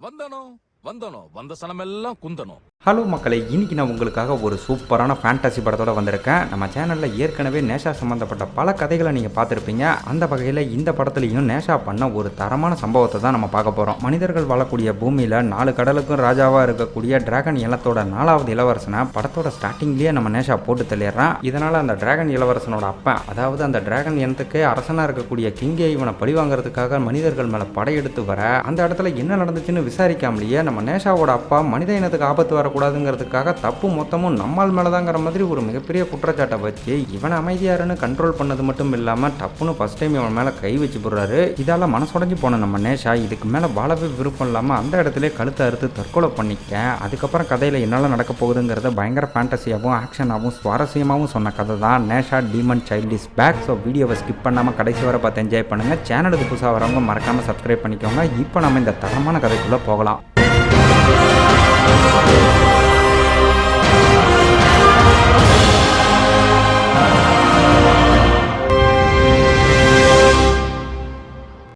வந்த சனமெல்லாம் குந்தணும். ஹலோ மக்களை, இன்னைக்கு நான் உங்களுக்காக ஒரு சூப்பரான ஃபேண்டசி படத்தோட வந்திருக்கேன். நம்ம சேனலில் ஏற்கனவே நேஷா சம்மந்தப்பட்ட பல கதைகளை நீங்கள் பார்த்துருப்பீங்க. அந்த வகையில் இந்த படத்துலையும் நேஷா பண்ண ஒரு தரமான சம்பவத்தை தான் நம்ம பார்க்க போகிறோம். மனிதர்கள் வாழக்கூடிய பூமியில் 4 கடலுக்கும் ராஜாவாக இருக்கக்கூடிய டிராகன் இனத்தோட 4வது இளவரசனை படத்தோட ஸ்டார்டிங்லேயே நம்ம நேஷா போட்டு தள்ளிடுறான். இதனால் அந்த டிராகன் இளவரசனோட அப்பா, அதாவது அந்த டிராகன் இனத்துக்கே அரசனாக இருக்கக்கூடிய கிங்கே இவனை பழிவாங்கிறதுக்காக மனிதர்கள் மேலே படையெடுத்து வர அந்த இடத்துல என்ன நடந்துச்சுன்னு விசாரிக்காமலேயே நம்ம நேஷாவோட அப்பா மனித இனத்துக்கு ஆபத்து வரக்கூடாதுங்கிறதுக்காக தப்பு மொத்தமும் நம்மால் மேலதாங்கிற மாதிரி ஒரு மிகப்பெரிய குற்றச்சாட்டை வச்சு இவனை அமைதியாருன்னு கண்ட்ரோல் பண்ணது மட்டும் இல்லாம டப்புன்னு ஃபர்ஸ்ட் டைம் இவன் மேல கை வச்சு போடுறாரு. இதால மனசுடைஞ்சு போன நம்ம நேஷா இதுக்கு மேல வாழவே விருப்பம் இல்லாம அந்த இடத்துல கழுத்தை அறுத்து தற்கொலை பண்ணிக்க. அதுக்கப்புறம் கதையில என்னால நடக்க போகுதுங்கிறத பயங்கர ஃபேண்டசியாகவும் ஆக்ஷனாகவும் சுவாரஸ்யமாகவும் சொன்ன கதை தான் நேஷா demon child is back. So வீடியோவை ஸ்கிப் பண்ணாம கடைசி வரை பார்த்து என்ஜாய் பண்ணுங்க. சேனலுக்கு புதுசாக வரவங்க மறக்காம சப்ஸ்கிரைப் பண்ணிக்கோங்க. இப்போ நம்ம இந்த தரமான கதைக்குள்ள போகலாம்.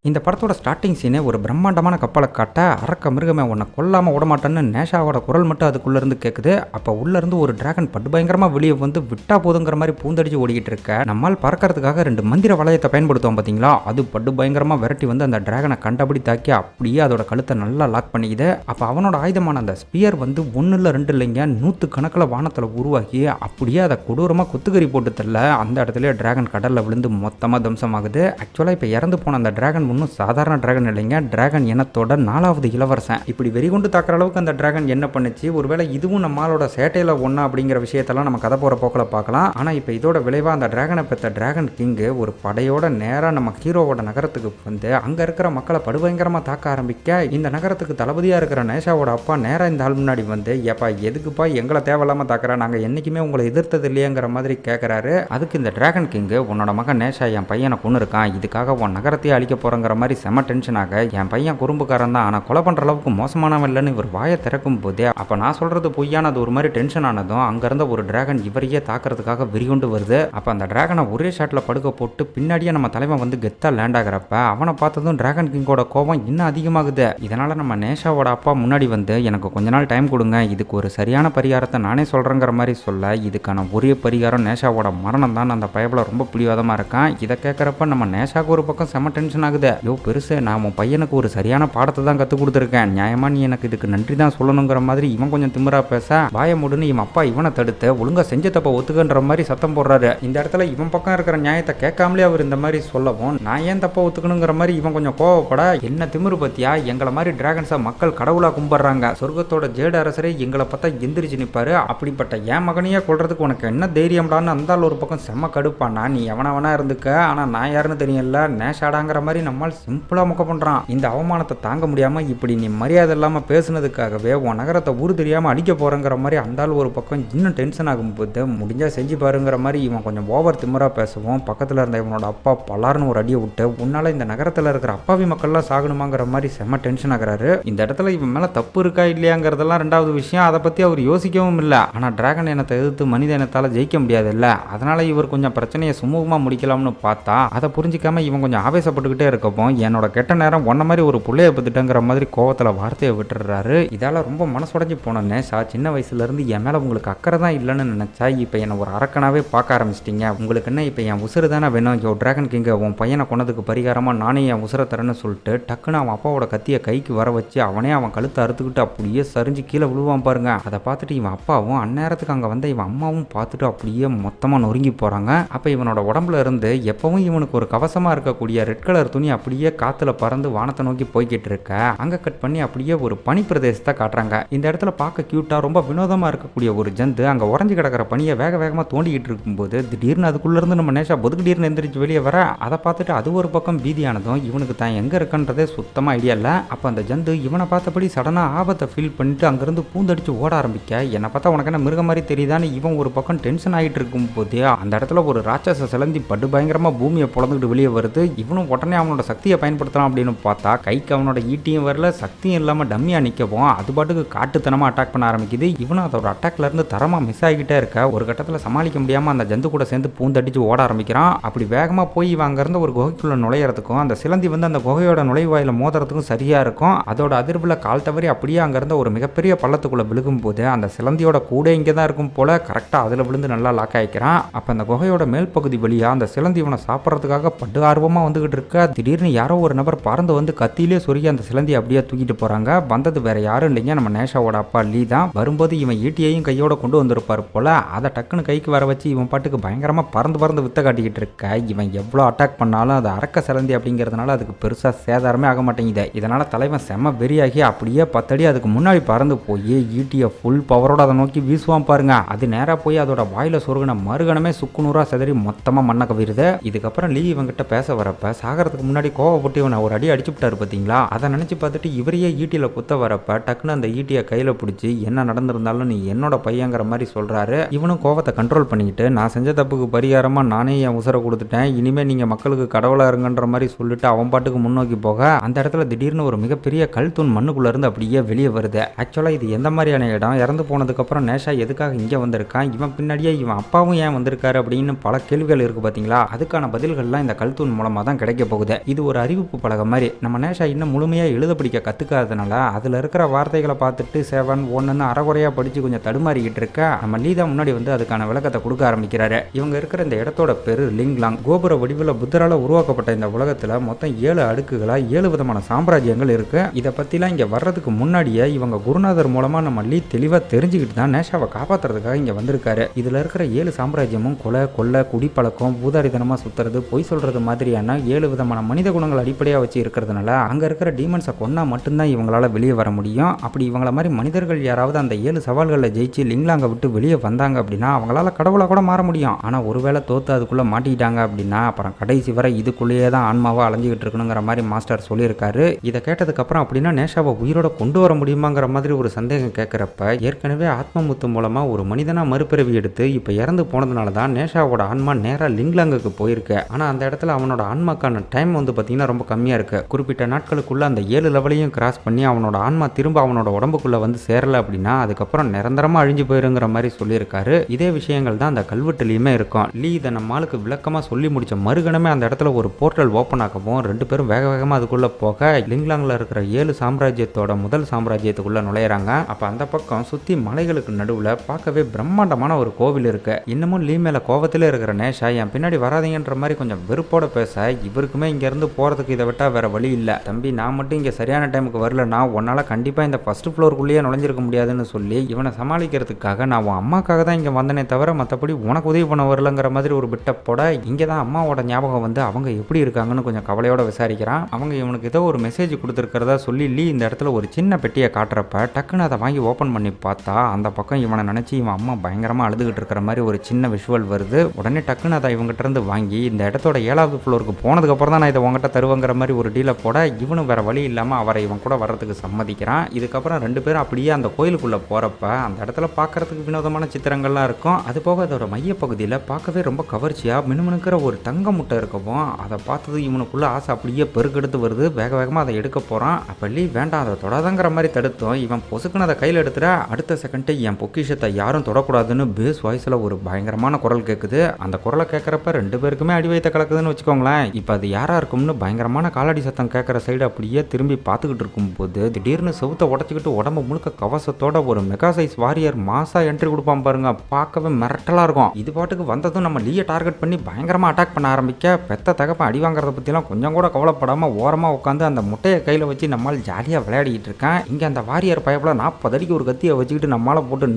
இந்த படத்தோட ஸ்டார்டிங் சீனே ஒரு பிரம்மாண்டமான கப்பலை காட்ட, அரக்க மிருகமே உன்னை கொல்லாமல் விடமாட்டேன்னு நேஷாவோட குரல் மட்டும் அதுக்குள்ளேருந்து கேட்குது. அப்போ உள்ளேருந்து ஒரு டிராகன் பட்டு பயங்கரமாக வெளியே வந்து விட்டா போதுங்கிற மாதிரி பூந்தடிச்சு ஓடிக்கிட்டு இருக்க. நம்மால் பறக்கிறதுக்காக 2 மந்திர வளையத்தை பயன்படுத்துவோம் பார்த்தீங்களா, அது பட்டு பயங்கரமாக விரட்டி வந்து அந்த டிராகனை கண்டபடி தாக்கி அப்படியே அதோட கழுத்தை நல்லா லாக் பண்ணிக்குது. அப்போ அவனோட ஆயுதமான அந்த ஸ்பியர் வந்து 1 இல்லை 2 இல்லைங்க 100 கணக்கில் வானத்தில் உருவாகி அப்படியே அதை கொடூரமாக குத்துக்கறி போட்டு தரல. அந்த இடத்துல டிராகன் கடலில் விழுந்து மொத்தமாக தம்சமாகுது. ஆக்சுவலாக இப்போ இறந்து போன அந்த டிராகன் ஒன்றும் சாதாரண டிராகன் இல்லைங்க, டிராகன் இனத்தோட 4வது இளவரசன். இப்படி வெறிகொண்டு தாக்குற அளவுக்கு அந்த டிராகன் என்ன பண்ணுச்சு, ஒருவேளை இதுவும் நம்மளோட சேட்டையில ஒண்ணா அப்படிங்கிற விஷயத்தெல்லாம் நம்ம கதை போற போக்கில் பார்க்கலாம். ஆனா இப்போ இதோட விளைவா அந்த டிராகனை பெற்ற டிராகன் கிங்கு ஒரு படையோட நேரா நம்ம ஹீரோவோட நகரத்துக்கு வந்து அங்க இருக்கிற மக்களை படுபயங்கரமா தாக்க ஆரம்பிக்க, இந்த நகரத்துக்கு தளபதியா இருக்கிற நேஷாவோட அப்பா நேரா இந்த ஆள் முன்னாடி வந்து, ஏப்பா எதுக்குப்பா எங்களை தேவையில்லாம தாக்குற, நாங்க என்னைக்குமே உங்களை எதிர்த்தது இல்லையங்கிற மாதிரி கேட்கிறாரு. அதுக்கு இந்த டிராகன் கிங்கு, உன்னோட மகன் நேஷா என் பையனை கொண்டு இருக்கான், இதுக்காக உன் நகரத்தையே அழிக்க போறங்கிற மாதிரி செம டென்ஷனாக, என் பையன் குறும்புக்காரன் தான், ஆனால் கொலை பண்ணுற அளவுக்கு மோசமானவன் இல்லைன்னு இவர் வாயை திறக்கும் போதே அப்போ நான் சொல்கிறது பொய்யானது ஒரு மாதிரி டென்ஷன் ஆனதும் அங்கேருந்த ஒரு டிராகன் இவரையே தாக்கிறதுக்காக விரிகொண்டு வருது. அப்போ அந்த டிராகனை ஒரே ஷாட்டில் படுக்க போட்டு பின்னாடியே நம்ம தலைவன் வந்து கெத்தாக லேண்ட் ஆகிறப்ப அவனை பார்த்ததும் டிராகன் கிங்கோட கோபம் இன்னும் அதிகமாகுது. இதனால் நம்ம நேஷாவோட அப்பா முன்னாடி வந்து, எனக்கு கொஞ்ச நாள் டைம் கொடுங்க, இதுக்கு ஒரு சரியான பரிகாரத்தை நானே சொல்கிறேங்கிற மாதிரி சொல்ல, இதுக்கான ஒரே பரிகாரம் நேஷாவோட மரணம் தான். அந்த பயபில் ரொம்ப பிடிவாதமாக இருக்கான். இதை கேட்குறப்ப நம்ம நேஷாவுக்கு ஒரு பக்கம் செம டென்ஷன் ஆகுது. யோ பெருசு, நான் உன் பையனுக்கு ஒரு சரியான பாடத்தை தான் கற்றுக் கொடுத்துருக்கேன், நியாயமா நீ எனக்கு இதுக்கு நன்றி தான் சொல்லணுங்கிற மாதிரி இவன் கொஞ்சம் திமிரா பேச, வாய மூடுன்னு இவன் அப்பா இவனை தடுத்து ஒழுங்கா செஞ்ச தப்ப ஒத்துக்கன்ற மாதிரி சத்தம் போடுறாரு. இந்த இடத்துல இவன் பக்கம் இருக்கிற நியாயத்தை கேட்காமலே அவர் இந்த மாதிரி சொல்லவும், நான் ஏன் தப்ப ஒத்துக்கணுங்கிற மாதிரி இவன் கொஞ்சம் கோவப்பட, என்ன திமிரு பத்தியா, எங்களை மாதிரி டிராகன்ஸை மக்கள் கடவுளா கும்பிடுறாங்க, சொர்க்கத்தோட ஜேடு அரசரே எங்களை பார்த்தா எந்திரிச்சு நிற்பாரு, அப்படிப்பட்ட என் மகனையே கொள்றதுக்கு உனக்கு என்ன தைரியம்டான்னு அந்த ஒரு பக்கம் செம்ம கடுப்பானா, நீ எவனவனா இருந்துக்க, ஆனா நான் யாருன்னு தெரியல நேஷாடாங்கிற மாதிரி நம்மால் சிம்பிளா முக்க பண்றான். இந்த அவமானத்தை தாங்க முடியாம, இப்படி நீ மரியாதை இல்லாம பேசுனதுக்காகவே உன் நகரத்தை ஊர் தெரியாம அடிக்க போறங்கிற மாதிரி அந்த ஒரு பக்கம் இன்னும் டென்ஷன் ஆகும்போது, முடிஞ்சா செஞ்சு பாருங்கிற மாதிரி இவன் கொஞ்சம் ஓவர் திமிரா பேசுவோம். பக்கத்துல இருந்த இவனோட அப்பா பலாருன்னு ஒரு அடியை விட்டு, உன்னால இந்த நகரத்துல இருக்கிற அப்பாவி மக்கள்லாம் சாகணுமாங்கிற மாதிரி செம்ம டென்ஷன் ஆகுறாரு. இந்த இடத்துல இவன் மேல தப்பு இருக்கா இல்லையாங்கிறதெல்லாம் 2வது விஷயம், அதை பத்தி அவர் யோசிக்கவும் இல்லை. ஆனா டிராகன் இனத்தை எதிர்த்து மனித இனத்தால ஜெயிக்க முடியாது இல்ல, அதனால இவர் கொஞ்சம் பிரச்சனையை சுமூகமா முடிக்கலாம்னு பார்த்தா, அதை புரிஞ்சிக்காம இவன் கொஞ்சம் ஆவேசப்பட்டுக்கிட்டே இருக்கப்போ, என்னோட கெட்ட நேரம் ஒன்ன மாதிரி ஒரு புள்ளைய பத்துட்டங்கிற மாதிரி கோவத்தில் வார்த்தையை விட்டுறாரு. இதால ரொம்ப மனசுடைஞ்சு போன நேஷா, சின்ன வயசுல இருந்து என் மேல உங்களுக்கு அக்கறை தான் இல்லைன்னு நினைச்சா இப்போ என்ன ஒரு அரக்கனாவே பார்க்க ஆரம்பிச்சிட்டீங்க, உங்களுக்கு என்ன இப்போ என் உசுறு தானே வேணும், யோ டிராகன் கிங்க உன் பையனை கொண்டதுக்கு பரிகாரமா நானே என் உசுரை தரேன்னு சொல்லிட்டு டக்குன்னு அவன் அப்பாவோட கத்தியை கைக்கு வர வச்சு அவனே அவன் கழுத்தை அறுத்துக்கிட்டு அப்படியே சரிஞ்சு கீழே விழுவான் பாருங்க. அதை பார்த்துட்டு இவன் அப்பாவும் அந்நேரத்துக்கு அங்கே வந்த இவன் அம்மாவும் பார்த்துட்டு அப்படியே மொத்தமாக நொறுங்கி போறாங்க. அப்போ இவனோட உடம்புல இருந்து எப்பவும் இவனுக்கு ஒரு கவசமா இருக்கக்கூடிய ரெட் கலர் துணி அப்படியே காத்துல பறந்து வானத்தை நோக்கி போய்கிட்டு இருக்க, அங்க கட் பண்ணி அப்படியே ஒரு பனி பிரதேசத்தை காட்டுறாங்க. இந்த இடத்துல பார்க்க கியூட்டா ரொம்ப வினோதமா இருக்கக்கூடிய ஒரு ஜந்து அங்க உறைஞ்சு கிடக்கிற பனியை வேக வேகமா தோண்டிக்கிட்டு இருக்கும்போது திடீர்னு அதுக்குள்ள இருந்து நம்ம நேஷா பொதுக்கிட்டீர்னு எந்திரிச்சு வெளியே வர, அதை பார்த்துட்டு அது ஒரு பக்கம் பீதியானதும் இவனுக்கு தான் எங்க இருக்குன்றதே சுத்தமா ஐடியா இல்ல. அப்ப அந்த ஜந்து இவனை பார்த்தபடி சடனா ஆபத்தை ஃபீல் பண்ணிட்டு அங்கிருந்து பூந்தடிச்சு ஓட ஆரம்பிக்க, என்னை பார்த்தா உனக்கு என்ன மிருக மாதிரி தெரியுதான்னு இவன் ஒரு பக்கம் டென்ஷன் ஆகிட்டு இருக்கும் போதே அந்த இடத்துல ஒரு ராட்சச சிலந்தி படு பயங்கரமா பூமியை பொழந்துக்கிட்டு வெளியே வருது. இவனும் உடனே அவனோட சக்தியை பயன்படுத்தலாம் அப்படின்னு பார்த்தா கைக்கு அவனோட ஈட்டியும் வரல, சக்தியும் இல்லாம டம்மியா நிற்கவும் அது பாட்டுக்கு காட்டுத்தனமா அட்டாக் பண்ண ஆரம்பிக்குது. இவனும் அதோட அட்டாக்ல இருந்து தரமா மிஸ் ஆகிட்டே இருக்க ஒரு கட்டத்தில் சமாளிக்க முடியாம அந்த ஜந்து கூட சேர்ந்து பூந்தடிச்சு ஓட ஆரம்பிக்கிறான். அப்படி வேகமா போய் இவன் அங்க இருந்து ஒரு குகைக்குள்ள நுழையறதுக்கும் அந்த சிலந்தி வந்து அந்த குகையோட நுழைவாயில மோதுறதுக்கும் சரியா இருக்கும். அதோட அதிர்வுல கால் தவறி அப்படியே அங்க இருந்த ஒரு மிகப்பெரிய பள்ளத்துக்குள்ள விழுகும் போது அந்த சிலந்தியோட கூட இங்கே தான் இருக்கும் போல கரெக்டா அதுல விழுந்து நல்லா லாக் ஆயிக்கிறான். அப்ப அந்த குகையோட மேல் பகுதி வழியா அந்த சிலந்தி இவனை சாப்பிட்றதுக்காக பட்டு ஆர்வமா வந்துகிட்டு இருக்க திடீர்னு யாரோ ஒரு நபர் பறந்து வந்து கத்தியிலே சொருகி அந்த சிலந்தி அப்படியே தூக்கிட்டு போறாங்க. வந்தது வேற யாரும் இல்லைங்க, நம்ம நேஷாவோட அப்பா லீ தான். வரும்போது இவன் ஈட்டியையும் கையோட கொண்டு வந்திருப்பாரு போல. அதை டக்குன்னு கைக்கு வர வச்சு இவன் பாட்டுக்கு பயங்கரமா பறந்து வித்த காட்டிக்கிட்டு இருக்க. இவன் எவ்வளோ அட்டாக் பண்ணாலும் அது அரக்க சிலந்தி அப்படிங்கிறதுனால அதுக்கு பெருசா சேதாரமே ஆக மாட்டேங்குது. இதனால தலைவன் செம்ம வெறியாகி அப்படியே 10 அடி அதுக்கு முன்னாடி பறந்து போய் ஈட்டியை ஃபுல் பவரோட அதை நோக்கி வீசுவான் பாருங்க. அது நேரா போய் அதோட வாயில சொருகின மறுகணமே சுக்குநூறா செதறி மொத்தமா மண்ண கவிருது. இதுக்கப்புறம் லீ இவங்கிட்ட பேச வரப்ப சாகறதுக்கு முன்னாடி கோவப்பட்டு இவனை ஒரு அடி அடிச்சு விட்டாரு பார்த்தீங்களா. அதை நினைச்சு பார்த்துட்டு இவரையே ஈட்டியில குத்த வரப்ப டக்குன்னு அந்த ஈட்டியை கையில பிடிச்சி என்ன நடந்திருந்தாலும் நீ என்னோட பையங்கிற மாதிரி சொல்றாரு. இவனும் கோவத்தை கண்ட்ரோல் பண்ணிக்கிட்டு நான் செஞ்ச தப்புக்கு பரிகாரமா நானே என் உசரை கொடுத்துட்டேன், இனிமே நீங்க மக்களுக்கு கடவுளா இருங்கன்ற மாதிரி சொல்லிட்டு அவன் பாட்டுக்கு முன்னோக்கி போக அந்த இடத்துல திடீர்னு ஒரு மிகப்பெரிய கல் தூண் மண்ணுக்குள்ள இருந்து அப்படியே வெளியே வருது. ஆக்சுவலா இது எந்த மாதிரியான இடம், இறந்து போனதுக்கு அப்புறம் நேஷா எதுக்காக இங்க வந்திருக்கான், இவன் பின்னாடியே இவன் அப்பாவும் ஏன் வந்திருக்காரு அப்படின்னு பல கேள்விகள் இருக்கு பாத்தீங்களா. அதுக்கான பதில்கள்லாம் இந்த கல் தூண் மூலமா தான் கிடைக்க போகுது. இது ஒரு அறிவிப்பு பலகை மாதிரி. நம்ம நேஷா இன்னும் முழுமையா எழுத படிக்க கத்துக்காததுனால அதுல இருக்கிற வார்த்தைகளை பார்த்துட்டு 7 1 அறகுறையா படிச்சு கொஞ்சம் தடுமாறிக்கிட்டு இருக்க நம்ம லீதா முன்னாடி வந்து அதுக்கான விளக்கத்தை கொடுக்க ஆரம்பிக்கிறாரு. இவங்க இருக்கிற இந்த இடத்தோட பேரு லிங்லாங். கோபுர வடிவில் புத்தரால உருவாக்கப்பட்ட இந்த உலகத்துல மொத்தம் 7 அடுக்குகளா 7 விதமான சாம்ராஜ்யங்கள் இருக்கு. இதை பத்திலாம் இங்க வர்றதுக்கு முன்னாடியே இவங்க குருநாதர் மூலமா நம்ம லீ தெளிவா தெரிஞ்சுக்கிட்டு தான் நேஷாவை காப்பாத்துறதுக்காக இங்க வந்திருக்காரு. இதுல இருக்கிற 7 சாம்ராஜ்யமும் கொலை, கொள்ளை, குடிப்பழக்கம், பூதாரித்தனமா சுத்துறது, பொய் சொல்றது மாதிரியான 7 விதமான மனித குணங்கள் அடிப்படையா வச்சு இருக்கிறதுனால அங்க இருக்கிற டீமன்ஸை கொன்னா மட்டும்தான் இவங்களால வெளியே வர முடியும். அப்படி இவங்கள மாதிரி மனிதர்கள் யாராவது அந்த 7 சவால்களை ஜெயிச்சு லிங்லாங்க விட்டு வெளியே வந்தாங்க அப்படின்னா அவங்களால கடவுளா கூட மாற முடியும். ஆனா ஒருவேளை தோத்து அதுக்குள்ள மாட்டிக்கிட்டாங்க அப்படின்னா அப்புறம் கடைசி வரை இதுக்குள்ளேயே தான் ஆன்மாவா அலைஞ்சிக்கிட்டு இருக்கணுங்கிற மாதிரி மாஸ்டர் சொல்லியிருக்காரு. இதை கேட்டதுக்கு அப்புறம் அப்படின்னா நேஷாவை உயிரோட கொண்டு வர முடியுமாங்கிற மாதிரி ஒரு சந்தேகம் கேட்கிறப்ப ஏற்கனவே ஆத்மமுத்து மூலமா ஒரு மனிதனா மறுபிறவி எடுத்து இப்ப இறந்து போனதுனால தான் நேஷாவோட ஆன்மா நேரா லிங்லாங்குக்கு போயிருக்கு. ஆனா அந்த இடத்துல அவனோட ஆன்மாக்கான டைம் வந்து பாத்தீங்கன்னா ரொம்ப கம்மியா இருக்கு. குறிப்பிட்ட நாட்களுக்குள்ள அந்த 7 லெவலையும் கிராஸ் பண்ணி அவனோட ஆன்மா திரும்ப அவனோட உடம்புக்குள்ள வந்து சேரல அப்படின்னா அதுக்கப்புறம் நிரந்தரமா அழிஞ்சு போயிருங்கிற மாதிரி சொல்லியிருக்காரு. இதே விஷயங்கள் தான் அந்த கல்வெட்டுலயுமே இருக்கும். லீ இதை நம்ம ஆளுக்கு விளக்கமா சொல்லி முடிச்ச மறுகணமே அந்த இடத்துல ஒரு போர்ட்டல் ஓப்பன் ஆகவும் 2 பேரும் வேக வேகமா அதுக்குள்ள போக லிங்லாங்ல இருக்கிற 7 சாம்ராஜ்யத்தோட முதல் சாம்ராஜ்யத்துக்குள்ள நுழையறாங்க. அப்ப அந்த பக்கம் சுத்தி மலைகளுக்கு நடுவுல பார்க்கவே பிரம்மாண்டமான ஒரு கோவில் இருக்கு. இன்னமும் லீ மேல கோவத்திலே இருக்கிற நேஷா என் பின்னாடி வராதீங்கன்ற மாதிரி கொஞ்சம் வெறுப்போட பேச இவருக்குமே இங்க இருந்து போறதுக்கு இதை விட்டா வேற வழி இல்ல. தம்பி நான் மட்டும் இங்க சரியான டைமுக்கு வரலன்னா உன்னால கண்டிப்பா இந்த ஃபர்ஸ்ட் ஃப்ளோருக்குள்ளேயே நுழைஞ்சிருக்க முடியாதுன்னு சொல்லி இவனை சமாளிக்கிறதுக்காக நான் உன் அம்மாக்காக தான் இங்க வந்தனே தவிர மற்றபடி உனக்கு உதவி பண்ண வரலங்கிற மாதிரி ஒரு பிட்ட போட இங்கே தான் அம்மாவோட ஞாபகம் வந்து அவங்க எப்படி இருக்காங்கன்னு கொஞ்சம் கவலையோட விசாரிக்கிறான். அவங்க இவனுக்கு ஏதோ ஒரு மெசேஜ் கொடுத்துருக்கிறதா சொல்லி லீ இந்த இடத்துல ஒரு சின்ன பெட்டியை காட்டுறப்ப டக்குன்னு அதை வாங்கி ஓப்பன் பண்ணி பார்த்தா அந்த பக்கம் இவனை நினைச்சு இவன் அம்மா பயங்கரமா அழுதுகிட்டு இருக்கிற மாதிரி ஒரு சின்ன விஷுவல் வருது. உடனே டக்குன்னு அதை இவங்ககிட்ட இருந்து வாங்கி இந்த இடத்தோட 7வது ஃப்ளோருக்கு போனதுக்கு அப்புறம் தான் நான் இதை உங்ககிட்ட தருவேங்கிற மாதிரி ஒரு டீலை போட இவனும் வேற வழி இல்லாம அவரை இவன் கூட வர்றதுக்கு சம்மதிக்கிறான். இதுக்கப்புறம் 2 பேரும் அப்படியே அந்த கோயிலுக்குள்ள போறப்ப அந்த இடத்துல பார்க்கறதுக்கு வினோதமான சித்திரங்கள்லாம் இருக்கும். அது போக அதோட மையப்பகுதியில் பார்க்கவே ரொம்ப கவர்ச்சியா மினுமினுக்கிற ஒரு தங்க முட்டை இருக்கவும் அதை பார்த்தது இவனுக்குள்ள ஆசை அப்படியே பெருக்கெடுத்து வருது. வேக வேகமாக அதை எடுக்க போறான். அப்ப லீ வேண்டாம் அதை தொடாதங்கிற மாதிரி தடுத்தோம். இவன் பொசுக்குன்னு அதை கையில் எடுத்துற அடுத்த செகண்ட் என் பொக்கிஷத்தை யாரும் தொடக்கூடாதுன்னு பேஸ் வாய்ஸ்ல ஒரு பயங்கரமான குரல் கேட்குது. அந்த குரலை கேட்கறப்ப 2 பேருக்குமே அடி வைத்த கலக்குதுன்னு வச்சுக்கோங்களேன். இப்போ அது யாரா இருக்கும்னு பயங்கரமான காலடி சத்தம் கேட்குற சைடு அப்படியே திரும்பி பார்த்துக்கிட்டு இருக்கும்போது திடீர்னு செவுத்தை உடச்சிக்கிட்டு உடம்பு முழுக்க கவசத்தோட ஒரு மெகா சைஸ் வாரியர் மாசா என்ட்ரி கொடுப்பான் பாருங்க. பார்க்கவே மிரட்டலா இருக்கும். இது பாட்டுக்கு வந்ததும் நம்ம லீயை டார்கெட் பண்ணி பயங்கரமா அட்டாக் பண்ண ஆரம்பிக்க பெத்த தகப்ப அடி வாங்குறத பத்திலாம் கொஞ்சம் கூட கவலைப்படாம ஓரமா உட்காந்து அந்த முட்டையை கையில வச்சு நம்மால் ஜாலியா விளையாடிட்டு இருக்கேன். இங்க அந்த வாரியர் பயப்புல 40 அடிக்கு ஒரு கத்தியை வச்சுக்கிட்டு நம்மளால போட்டு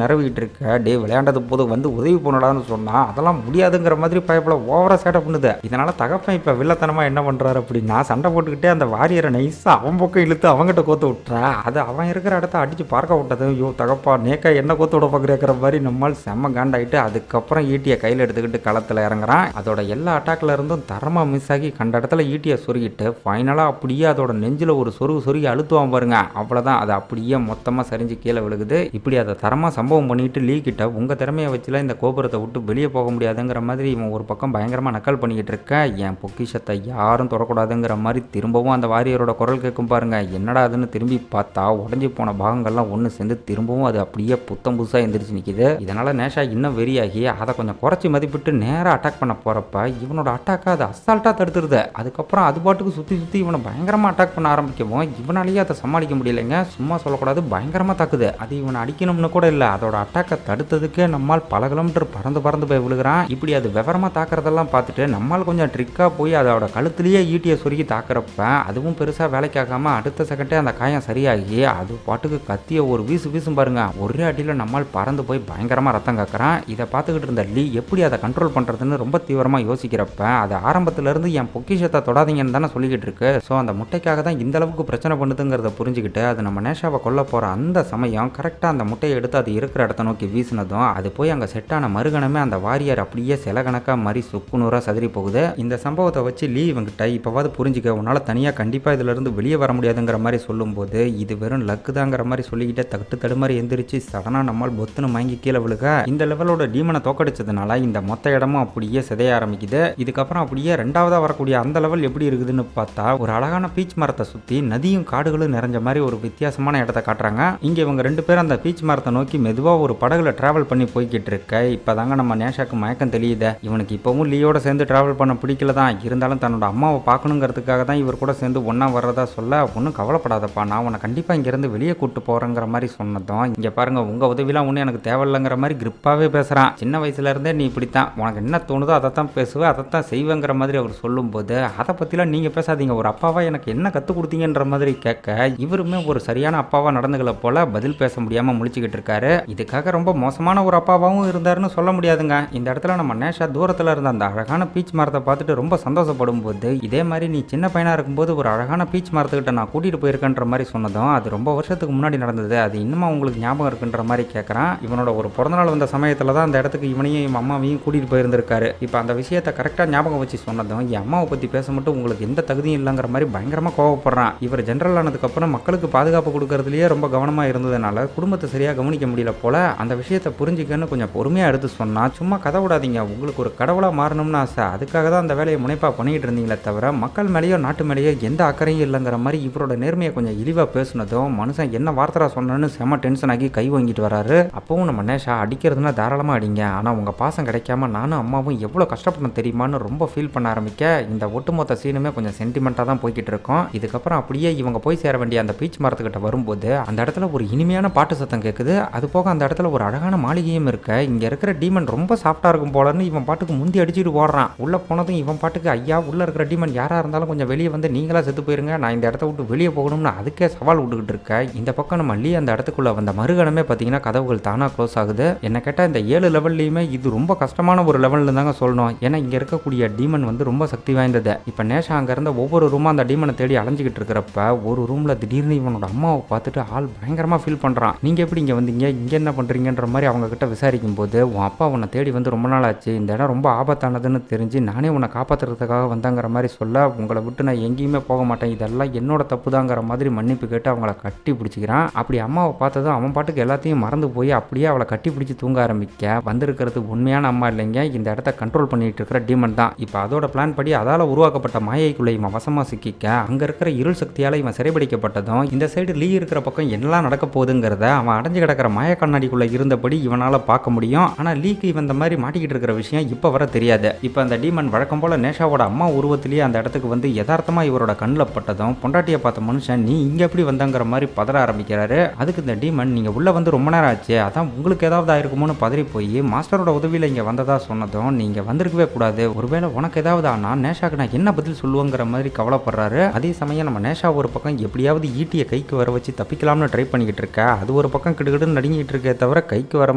நிறவிட்டு இருக்க. டே விளையாண்டது போது வந்து உதவி பண்ணலான்னு சொன்னா அதெல்லாம் முடியாதுங்கிற மாதிரி பயப்புல ஓவரா சேட்டை பண்ணுது. இதனால தகப்பன் இப்ப வில்லத்தனமா என்ன பண்றாரு அப்படின்னா சண்டை போட்டுக்கிட்டே அந்த வாரியரை நைஸா அவன் பக்கம் இழுத்து அவங்ககிட்ட கோத்து விட்டுறா. அது அவன் இருக்கிற இடத்த அடிச்சு பார்க்க விட்டது. ஐயோ தகப்பா நேக்கா என்ன கோத்து விட பார்க்குற மாதிரி நம்மால் செம்ம காண்டாயிட்டு அதுக்கப்புறம் ஈட்டியை கையில் எடுத்துக்கிட்டு களத்தில் இறங்குறான். அதோட எல்லா அட்டாக்ல இருந்தும் தரமா மிஸ் ஆகி கண்ட இடத்துல ஈட்டியை சொருகிட்டு ஃபைனலாக அப்படியே அதோட நெஞ்சில் ஒரு சொருகி அழுத்துவான் பாருங்க. அவ்வளோதான், அது அப்படியே மொத்தமாக சரிஞ்சு கீழே விழுகுது. இப்படி அதை தரமாக சம்பவம் பண்ணிட்டு லீ கிட்ட உங்க திறமையை வச்சுல இந்த கோபுரத்தை விட்டு வெளியே போக முடியாதுங்கிற மாதிரி இவன் ஒரு பக்கம் பயங்கரமாக நக்கல் பண்ணிக்கிட்டு இருக்க. என் பொக்கிஷத்தை யாரும் தொடக்கூடாதுங்கிற மாதிரி திரும்பவும் அந்த வாரியரோட குரல் கேட்கும் பாருங்க. என்னடா அதுன்னு திரும்பி பார்த்தா உடஞ்சி போன பாகங்கள்லாம் ஒன்று சேர்ந்து திரும்பவும் அது அப்படியே புத்தம் புதுசாக எந்திரிச்சு நிற்கிது. இதனால நேஷா இன்னும் வெறியாகி அதை கொஞ்சம் குறைச்சி மதிப்பிட்டு நேராக அட்டாக் பண்ண போறப்ப இவனோட அட்டாக்கை அது அசால்ட்டாக தடுத்துருது. அதுக்கப்புறம் அது பாட்டுக்கு சுற்றி சுற்றி இவனை பயங்கரமாக அட்டாக் பண்ண ஆரம்பிக்கவும் இவனாலேயே அதை சமாளிக்க முடியலைங்க. சும்மா சொல்லக்கூடாது, பயங்கரமாக தாக்குது. அது இவனை அடிக்கணும்னு கூட இல்லை, அதோட அட்டாக்கை தடுத்ததுக்கே நம்மால் பல கிலோமீட்டர் பறந்து பறந்து போய் விழுகிறான். இப்படி அது விவரமாக தாக்குறதெல்லாம் பார்த்துட்டு நம்மால் கொஞ்சம் ட்ரிக்காக போய் அதோட கழுத்துலேயே ஈட்டியை சொருகி தாக்குறப்ப அதுவும் பெருசாக வேலைக்காகாம அடுத்த செகண்டே அந்த காயம் சரியாகி அது பாட்டுக்கு கத்திய ஒரு வீசும் பாருங்க. ஒரே அடியில் நம்மால் பறந்து போய் பயங்கரமாக ரத்தம் காக்குறான். இதை பார்த்துக்கிட்டு இருந்த லீ எப்படி அதை கண்ட்ரோல் பண்ணுறதுன்னு ரொம்ப தீவிரமாக யோசிக்கிறப்ப அது ஆரம்பத்திலேருந்து என் பொக்கிஷத்தை தொடாதீங்கன்னு தானே சொல்லிக்கிட்டு இருக்கு. ஸோ அந்த முட்டைக்காக தான் இந்த அளவுக்கு பிரச்சனை பண்ணுதுங்கிறத புரிஞ்சுக்கிட்டு அது நம்ம நேஷாவை கொல்ல போகிற அந்த சமயம் கரெக்டாக அந்த முட்டையை எடுத்து அது இருக்கிற இடத்த நோக்கி வீசினதும் அது போய் அங்கே செட்டான மறுகணமே அந்த வாரியர் அப்படியே சில கணக்காக மாதிரி சுக்குநூறாக சதுரி போகுது. இந்த சம்பவத்தை வச்சு லீ இவங்கிட்ட இப்போவாது புரிஞ்சுக்க, உன்னால் தனியாக கண்டிப்பாக இதிலிருந்து வெளியே வர முடியாதுங்கிற மாதிரி சொல்லும்போது இது வெறும் லக்கு தாங்கிற மாதிரி சொல்லிக்கிட்டே தடுமாறி எந்திரிச்சு சடனாக நம்மால் பொத்துன்னு மயங்கி கீழே விழுக இந்த லெவலோட டீமனை தோக்கடிச்சதுனால இந்த மொத்த இடமும் அப்படியே சிதைய ஆரம்பிக்குது. இதுக்கப்புறம் அப்படியே ரெண்டாவதாக வரக்கூடிய அந்த லெவல் எப்படி இருக்குதுன்னு பார்த்தா ஒரு அழகான பீச் மரத்தை சுற்றி நதியும் காடுகளும் நிறைஞ்ச மாதிரி ஒரு வித்தியாசமான இடத்த காட்டுறாங்க. இங்கே இவங்க ரெண்டு பேரும் அந்த பீச் மரத்தை நோக்கி மெதுவாக ஒரு படகுல டிராவல் பண்ணி போய்கிட்டு இருக்க இப்போதாங்க நம்ம நேஷாக்கு மயக்கம் தெரியுது. இவனுக்கு இப்போவும் லீயோட சேர்ந்து டிராவல் பண்ண பிடிக்கல தான், இருந்தாலும் தன்னோட அம்மாவை பார்க்கணுங்கிறதுக்காக தான் இவர் கூட சேர்ந்து ஒன்றா வர்றதா சொல்ல ஒன்றும் கவலைப்படாதப்பா, நான் உன்னை கண்டிப்பாக இங்கேருந்து வெளியே கூப்பிட்டு போகிறேங்கிற மாதிரி சொன்னதும் இங்கே பாருங்க உங்கள் உதவிலாம் ஒன்றும் எனக்கு தேவையில்லைங்கிற மாதிரி கிரிப்பாகவே பேசுகிறான். சின்ன வயசுலேருந்தே நீ இப்படித்தான், உனக்கு என்ன தோணுதோ அதை தான் பேசுவேன், அதை தான் செய்வேங்கிற மாதிரி அவர் சொல்லும்போது அதை பற்றிலாம் நீங்கள் பேசாதீங்க, ஒரு அப்பாவா எனக்கு என்ன கற்றுக் கொடுத்தீங்கன்ற மாதிரி கேட்க இவருமே ஒரு சரியான அப்பாவாக நடந்துக்கல போல பதில் பேச முடியாமல் முழிச்சுக்கிட்டு இருக்காரு. இதுக்காக ரொம்ப மோசமான ஒரு அப்பாவாகவும் இருந்தாருன்னு சொல்ல முடியாதுங்க. இந்த இடத்துல நம்ம நேஷா தூரத்தில் இருந்த அந்த அழகான பீச் மரத்தை பார்த்துட்டு ரொம்ப சந்தோஷப்படும் போது இதே மாதிரி நீ சின்ன பையனாக இருக்கும்போது ஒரு அழகான பீச் மரத்துக்கிட்ட நான் கூட்டிகிட்டு போயிருக்கேன்ற மாதிரி சொன்னதும் அது ரொம்ப வருஷத்துக்கு முன்னாடி நடந்தது, அது இன்னுமா உங்களுக்கு ஞாபகம் இருக்குன்ற மாதிரி கேட்குறான். இவனோட ஒரு பிறந்தநாள் வந்த சமயத்தில் தான் அந்த இடத்துக்கு இவனையும் இவன் அம்மாவையும் கூட்டிகிட்டு போயிருந்திருக்காரு. இப்போ அந்த விஷயத்தை கரெக்டாக ஞாபகம் வச்சு சொன்னதும் என் அம்மாவை பற்றி பேச மட்டும் உங்களுக்கு எந்த தகுதியும் இல்லைங்கிற மாதிரி பயங்கரமாக கோவப்படுறான். இவர் ஜென்ரல் ஆனதுக்கப்புறம் மக்களுக்கு பாதுகாப்பு கொடுக்கறதுலேயே ரொம்ப கவனமாக இருந்ததுனால குடும்பத்தை சரியாக கவனிக்க முடியல போல. அந்த விஷயத்தை புரிஞ்சுக்கன்னு கொஞ்சம் பொறுமையாக எடுத்து சொன்னால் சும்மா கதை விடாதீங்க, உங்களுக்கு ஒரு கடவுளாக மாறணும்னு ஆசை, அதுக்காக தான் அந்த வேலையை முனைப்பாக பண்ணிக்கிட்டு இருந்தீங்களே தவிர மக்கள் மேலேயோ நாட்டு மேலேயோ எந்த அக்கறையும் இல்லைங்கிற மாதிரி இவரோட நேர்மையை கொஞ்சம் இழிவாக பேசுனதும் மனுஷன் என்ன வார்த்தை சொன்னு செம டென்ஷன் ஆகி கை வாங்கிட்டு வராரு. அப்பவும் நம்ம நேஷா அடிக்கிறதுனா தாராளமாக அடிங்க, ஆனால் உங்கள் பாசம் கிடைக்காம நானும் அம்மாவும் எவ்வளோ கஷ்டப்படணும் தெரியுமான்னு ரொம்ப ஃபீல் பண்ண ஆரம்பிக்க இந்த ஒட்டுமொத்த சீனுமே கொஞ்சம் சென்டிமெண்ட்டாக தான் போய்கிட்டு இருக்கோம். இதுக்கப்புறம் அப்படியே இவங்க போய் சேர வேண்டிய அந்த பீச் மரத்துக்கிட்ட வரும்போது அந்த இடத்துல ஒரு இனிமையான பாட்டு சத்தம் கேட்குது. அது போக அந்த இடத்துல ஒரு அழகான மாளிகையும் இருக்க இங்கே இருக்கிற டீமன் ரொம்ப சாஃப்டாக இருக்கும் போலன்னு இவன் பாட்டுக்கு முந்தி அடிச்சுட்டு ஓடுறான். உள்ளே போனதும் இவன் பாட்டுக்கு ஐயா உள்ளே இருக்கிற டீமன் யாராக இருந்தாலும் கொஞ்சம் வெளியே வந்து நீங்களா செத்து போயிருங்க, நான் இந்த இடத்த விட்டு வெளியே போகணும்னு அதுக்கே சவால் விட்டுக்கிட்டு இருக்க. இந்த பக்கம் நம்ம லீ அந்த இடத்துக்குள்ள வந்த மறுகணமே பார்த்தீங்கன்னா கதவுகள் தானாக க்ளோஸ் ஆகுது. என்ன கேட்டால் இந்த 7 லெவல்லையுமே இது ரொம்ப கஷ்டமான ஒரு லெவல்னு தாங்க சொல்லணும். ஏன்னா இங்கே இருக்கக்கூடிய டீமன் வந்து ரொம்ப சக்தி வாய்ந்தது. இப்போ நேஷா அங்கே இருந்த ஒவ்வொரு ரூமாக அந்த டீமனை தேடி அலைஞ்சிக்கிட்டு இருக்கிறப்ப ஒரு ரூமில் திடீர்னு இவனோட அம்மாவை பார்த்துட்டு ஆள் பயங்கரமாக ஃபீல் பண்ணுறான். நீங்கள் எப்படி இங்கே வந்தீங்க, இங்கே என்ன பண்ணுறீங்கன்ற மாதிரி அவங்க கிட்ட விசாரிக்கும் போது உன் அப்பா உன்னை தேடி வந்து ரொம்ப நாள் ஆச்சு, இந்த இடம் ரொம்ப ஆபத்தானதுன்னு தெரிஞ்சு நானே உன்னை காப்பாற்றுறதுக்காக வந்தாங்கிற மாதிரி சொல்ல உங்களை விட்டு நான் எங்கேயுமே போக மாட்டேன், இதெல்லாம் என்னோட தப்பு தாங்கிற மாதிரி மன்னிப்பு கேட்டு அவங்கள கட்டி பிடிச்சிக்கிறான். அப்படி அம்மாவை பார்த்ததும் அவன் பாட்டுக்கு எல்லாத்தையும் மறந்து போய் அப்படியே அவளை கட்டி பிடிச்சி தூங்க ஆரம்பிக்க வந்திருக்கிறது உண்மையான அம்மா இல்லைங்க, இந்த இடத்த கண்ட்ரோல் பண்ணிட்டு இருக்கிற டீமன் தான். இப்போ அதோட பிளான் படி அதால் உருவாக்கப்பட்ட மாயைக்குள்ளே இவன் வசமாக சிக்கிக்க அங்கே இருக்கிற இருள் சக்தியால் இவன் சிறைபிடிக்கப்பட்டதும் இந்த சைடு லீ இருக்கிற பக்கம் என்னெல்லாம் நடக்க போகுதுங்கிறத அவன் அடைஞ்சு கிடக்கிற மாய கண்ணாடிக்குள்ளே இருந்தபடி இவனால் பார்க்க முடியும். ஆனால் லீக்கு இவன் இந்த மாதிரி மாட்டிக்கிட்டு இருக்கிற விஷயம் இப்போ வர தெரியாது. இப்போ அந்த டீமன் வழக்கம் போல் நேஷாவோட அம்மா உருவத்திலேயே அந்த இடத்துக்கு வந்து யதார்த்தமாக இவரோட கண்ணில் பட்டதும் பொண்டாட்டியை பார்த்த மனுஷன் நீ இங்கே எப்படி வந்தாங்கிற மாதிரி பதற ஆரம்பிக்கிறாரு. அதுக்கு இந்த டீமன் நீங்கள் உள்ளே வந்து ரொம்ப நேரம் ஆச்சு, அதான் உங்களுக்கு ஏதாவது ஆயிருக்குமோன்னு பதறி போய் மாஸ்டரோட உதவியில் இங்கே வந்ததா சொன்னதும் நீங்கள் வந்திருக்கவே கூடாது, ஒருவேளை உனக்கு ஏதாவது ஆனால் நேஷாக்கு நான் என்ன பதில் சொல்லுவோங்கிற மாதிரி கவலைப்படுறாரு. அதே சமயம் நம்ம நேஷா ஒரு பக்கம் எப்படியாவது ஈட்டியை கைக்கு வர வச்சு தப்பிக்கலாம்னு ட்ரை பண்ணிக்கிட்டு இருக்க, அது ஒரு பக்கம் கிடுகிடுன்னு நடுங்கிட்டு இருக்கே தவிர கைக்கு வர